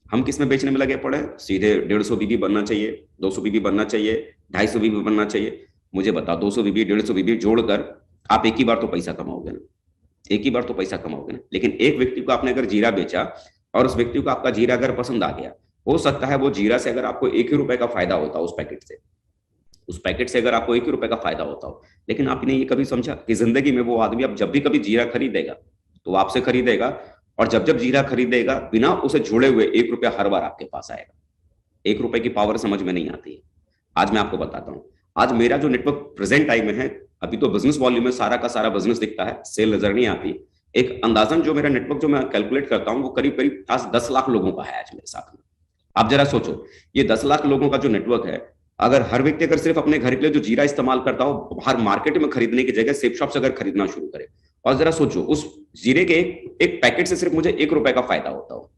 हम किस में बेचने में लगे पड़े, सीधे 150 बीबी बनना चाहिए, 200 बीबी बनना चाहिए, 250 बीबी बनना चाहिए। मुझे बताओ 200 बीबी 150 बीबी जोड़कर आप एक ही बार तो पैसा कमाओगे ना, एक ही बार तो पैसा कमाओगे ना। लेकिन एक व्यक्ति को आपने अगर जीरा बेचा और उस व्यक्ति को आपका जीरा अगर पसंद आ गया, हो सकता है वो जीरा से अगर आपको 1 ही रुपए का फायदा होता, उस पैकेट से, उस पैकेट से अगर आपको 1 ही रुपए का फायदा होता हो। लेकिन आपने ये कभी समझा कि जिंदगी में वो आदमी अब जब भी कभी जीरा खरीदेगा तो आपसे खरीदेगा, और जब जब जीरा खरीदेगा बिना उसे जुड़े हुए 1 रुपया हर बार आपके पास आएगा। 1 रुपए की पावर समझ में नहीं आती है। आज मैं आपको बताता हूं, आज मेरा जो नेटवर्क प्रेजेंट टाइम में है, अभी तो बिजनेस वॉल्यूम में सारा का सारा बिजनेस दिखता है, सेल नजर नहीं आती। एक अंदाजन जो मेरा नेटवर्क जो मैं कैलकुलेट करता हूं वो करीब करीब आज 10 लाख लोगों का है आज मेरे साथ में। आप जरा सोचो, ये 10 लाख लोगों का जो नेटवर्क है, अगर हर व्यक्ति अगर सिर्फ अपने घर के लिए जो जीरा इस्तेमाल करता हो, बाहर मार्केट में खरीदने की जगह सेफ शॉप से अगर खरीदना शुरू करे, और जरा सोचो उस जीरे के एक पैकेट से सिर्फ मुझे 1 रुपए का फायदा होता हो,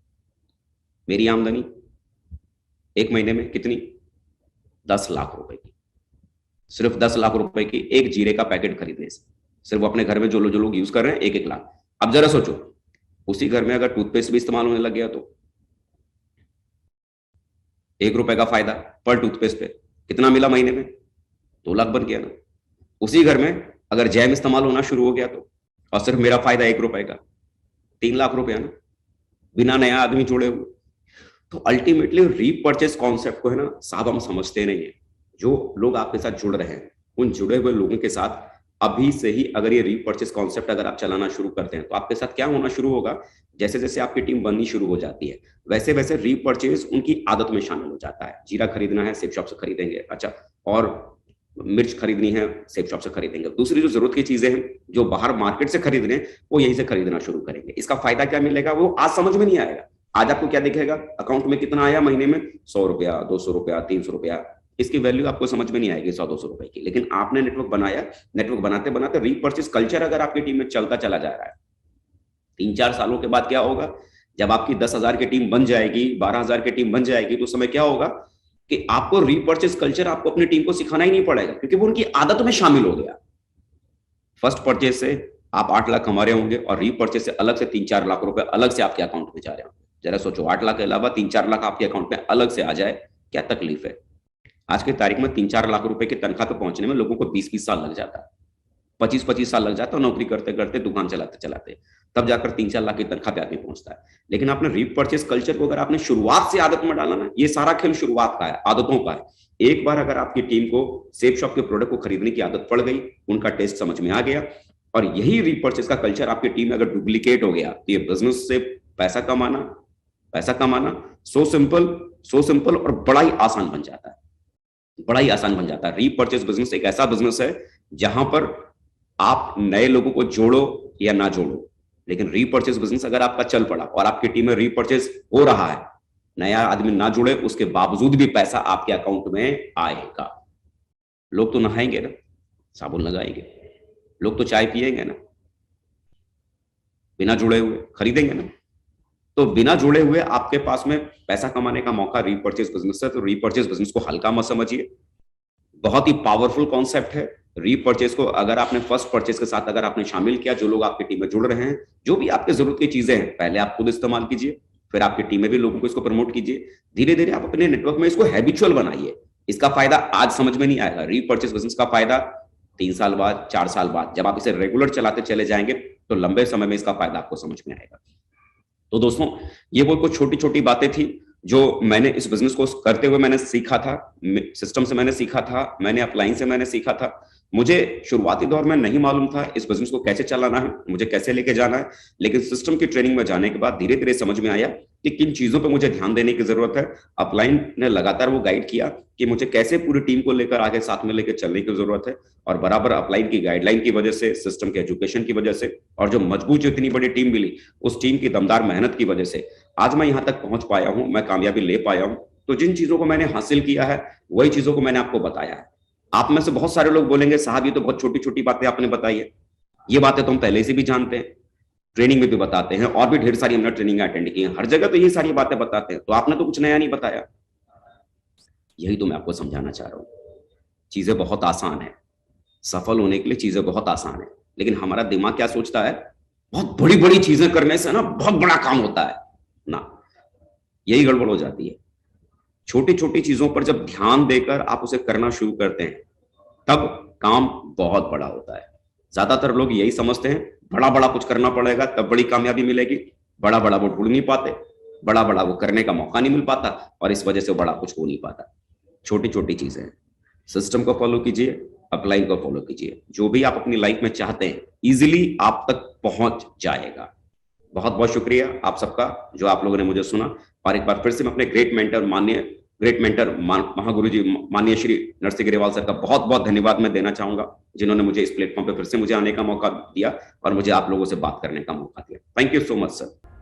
मेरी आमदनी एक महीने में कितनी, 10 लाख रुपए की। सिर्फ 10 लाख रुपए की एक जीरे का पैकेट खरीदने से, सिर्फ अपने घर में जो लोग यूज कर रहे हैं 1-1 लाख। अब जरा सोचो उसी घर में अगर टूथपेस्ट भी इस्तेमाल होने लग गया तो 1 रुपए का फायदा पर टूथपेस्ट पे कितना मिला महीने में, 2 लाख बन गया ना। उसी घर में अगर जैम इस्तेमाल होना शुरू हो गया तो, और सिर्फ मेरा फायदा 1 रुपए का, 3 लाख रुपया ना, बिना नया आदमी जुड़े हुए। तो अल्टीमेटली रीपर्चेस कॉन्सेप्ट को है ना साहब हम समझते नहीं है। जो लोग आपके साथ जुड़ रहे हैं, उन जुड़े हुए लोगों के साथ अभी से ही अगर ये रीपर्चेस कॉन्सेप्ट अगर आप चलाना शुरू करते हैं, तो आपके साथ क्या होना शुरू होगा, जैसे जैसे आपकी टीम बननी शुरू हो जाती है, वैसे वैसे रीपर्चेस उनकी आदत में शामिल हो जाता है। जीरा खरीदना है सेफ शॉप से खरीदेंगे, अच्छा, और मिर्च खरीदनी है सेफ शॉप से खरीदेंगे। दूसरी जो जरूरत की चीजें हैं जो बाहर मार्केट से खरीद रहे हैं, वो यहीं से खरीदना शुरू करेंगे। इसका फायदा क्या मिलेगा वो आज समझ में नहीं आएगा। आज आपको क्या दिखेगा, अकाउंट में कितना आया महीने में, 100 रुपया, 200 रुपया, 300 रुपया, इसकी वैल्यू आपको समझ में नहीं आएगी 100-200 रुपए की। लेकिन आपने नेटवर्क बनाया, नेटवर्क बनाते बनाते रीपर्चेस कल्चर अगर आपकी टीम में चलता चला जा रहा है, 3-4 सालों के बाद क्या होगा, जब आपकी 10,000 की टीम बन जाएगी, 12,000 की टीम बन जाएगी, तो उस समय क्या होगा कि आपको रीपर्चेस कल्चर आपको अपनी टीम को सिखाना ही नहीं पड़ेगा, क्योंकि वो उनकी आदत में शामिल हो गया। फर्स्ट परचेस से आप 8 लाख कमा रहे होंगे और रीपर्चेस से अलग से 3-4 लाख रुपए अलग से आपके अकाउंट में जा रहे होंगे। जरा सोचो 8 लाख के अलावा 3-4 लाख आपके अकाउंट में अलग से आ जाए, क्या तकलीफ है। आज की तारीख में 3-4 लाख रुपए की तनख्वाह पे पहुंचने में लोगों को 20-20 साल लग जाता है, 25-25 साल लग जाता है नौकरी करते करते, दुकान चलाते चलाते, तब जाकर 3-4 लाख की तनख्वाह पे आदमी पहुंचता है। लेकिन आपने रीपर्चेस कल्चर को अगर आपने शुरुआत से आदत में डाला ना, ये सारा खेल शुरुआत का है, आदतों का है। एक बार अगर आपकी टीम को सेफ शॉप के प्रोडक्ट को खरीदने की आदत पड़ गई, उनका टेस्ट समझ में आ गया, और यही रीपर्चेस का कल्चर आपकी टीम में अगर डुप्लीकेट हो गया, तो ये बिजनेस से पैसा कमाना, पैसा कमाना सो सिंपल और बड़ा ही आसान बन जाता है, बड़ा ही आसान बन जाता है। रीपर्चेस बिजनेस एक ऐसा बिजनेस है जहां पर आप नए लोगों को जोड़ो या ना जोड़ो, लेकिन रीपर्चेस बिजनेस अगर आपका चल पड़ा और आपकी टीम में रीपर्चेस हो रहा है, नया आदमी ना जुड़े उसके बावजूद भी पैसा आपके अकाउंट में आएगा। लोग तो नहाएंगे ना, साबुन लगाएंगे, लोग तो चाय पिएंगे ना, बिना जुड़े हुए खरीदेंगे ना। तो बिना जुड़े हुए आपके पास में पैसा कमाने का मौका रीपर्चेस बिजनेस है। तो रीपर्चेस बिजनेस को हल्का मत समझिए, बहुत ही पावरफुल कॉन्सेप्ट है। रीपर्चेस को अगर आपने फर्स्ट परचेस के साथ अगर आपने शामिल किया, जो लोग आपकी टीम में जुड़ रहे हैं, जो भी आपके जरूरत की चीजें हैं, पहले आप खुद इस्तेमाल कीजिए, फिर आपकी टीम में भी लोगों को इसको प्रमोट कीजिए। धीरे धीरे आप अपने नेटवर्क में इसको हैबिचुअल बनाइए। इसका फायदा आज समझ में नहीं आएगा, रीपर्चेस बिजनेस का फायदा 3 साल बाद, 4 साल बाद, जब आप इसे रेगुलर चलाते चले जाएंगे, तो लंबे समय में इसका फायदा आपको समझ में आएगा। तो दोस्तों, ये वो कुछ छोटी छोटी बातें थी जो मैंने इस बिजनेस को करते हुए मैंने सीखा था, सिस्टम से मैंने सीखा था, मैंने अपलाइन से मैंने सीखा था। मुझे शुरुआती दौर में नहीं मालूम था इस बिजनेस को कैसे चलाना है, मुझे कैसे लेके जाना है, लेकिन सिस्टम की ट्रेनिंग में जाने के बाद धीरे धीरे समझ में आया कि किन चीजों पे मुझे ध्यान देने की जरूरत है। अपलाइन ने लगातार वो गाइड किया कि मुझे कैसे पूरी टीम को लेकर आगे साथ में लेकर चलने की जरूरत है। और बराबर अपलाइन की गाइडलाइन की वजह से, सिस्टम के एजुकेशन की वजह से, और जो मजबूत जो इतनी बड़ी टीम मिली, उस टीम की दमदार मेहनत की वजह से आज मैं यहां तक पहुंच पाया हूं, मैं कामयाबी ले पाया हूं, तो जिन चीजों को मैंने हासिल किया है वही चीजों को मैंने आपको बताया है। आप में से बहुत सारे लोग बोलेंगे साहब ये तो बहुत छोटी छोटी बातें आपने बताई है, ये बातें तो हम पहले से भी जानते हैं, ट्रेनिंग में भी बताते हैं, और भी ढेर सारी हमने ट्रेनिंग अटेंड की है, हर जगह तो ये सारी बातें बताते हैं, तो आपने तो कुछ नया नहीं बताया। यही तो मैं आपको समझाना चाह रहा हूं। चीजें बहुत आसान है, सफल होने के लिए चीजें बहुत आसान है, लेकिन हमारा दिमाग क्या सोचता है, बहुत बड़ी बड़ी चीजें करने से ना बहुत बड़ा काम होता है ना, यही गड़बड़ हो जाती है। छोटी छोटी चीजों पर जब ध्यान देकर आप उसे करना शुरू करते हैं तब काम बहुत बड़ा होता है। ज्यादातर लोग यही समझते हैं बड़ा बड़ा कुछ करना पड़ेगा तब बड़ी कामयाबी मिलेगी, बड़ा बड़ा वो ढूंढ नहीं पाते, बड़ा बड़ा वो करने का मौका नहीं मिल पाता, और इस वजह से बड़ा कुछ हो नहीं पाता। छोटी छोटी चीजें हैं, सिस्टम को फॉलो कीजिए, अपलाइन को फॉलो कीजिए, जो भी आप अपनी लाइफ में चाहते हैं इजीली आप तक पहुंच जाएगा। बहुत बहुत शुक्रिया आप सबका जो आप लोगों ने मुझे सुना, और एक बार फिर से मैं अपने ग्रेट मेंटर महागुरु जी माननीय श्री नरसिंह ग्रेवाल सर का बहुत बहुत धन्यवाद मैं देना चाहूंगा, जिन्होंने मुझे इस प्लेटफॉर्म पे फिर से मुझे आने का मौका दिया और मुझे आप लोगों से बात करने का मौका दिया। Thank you so much sir.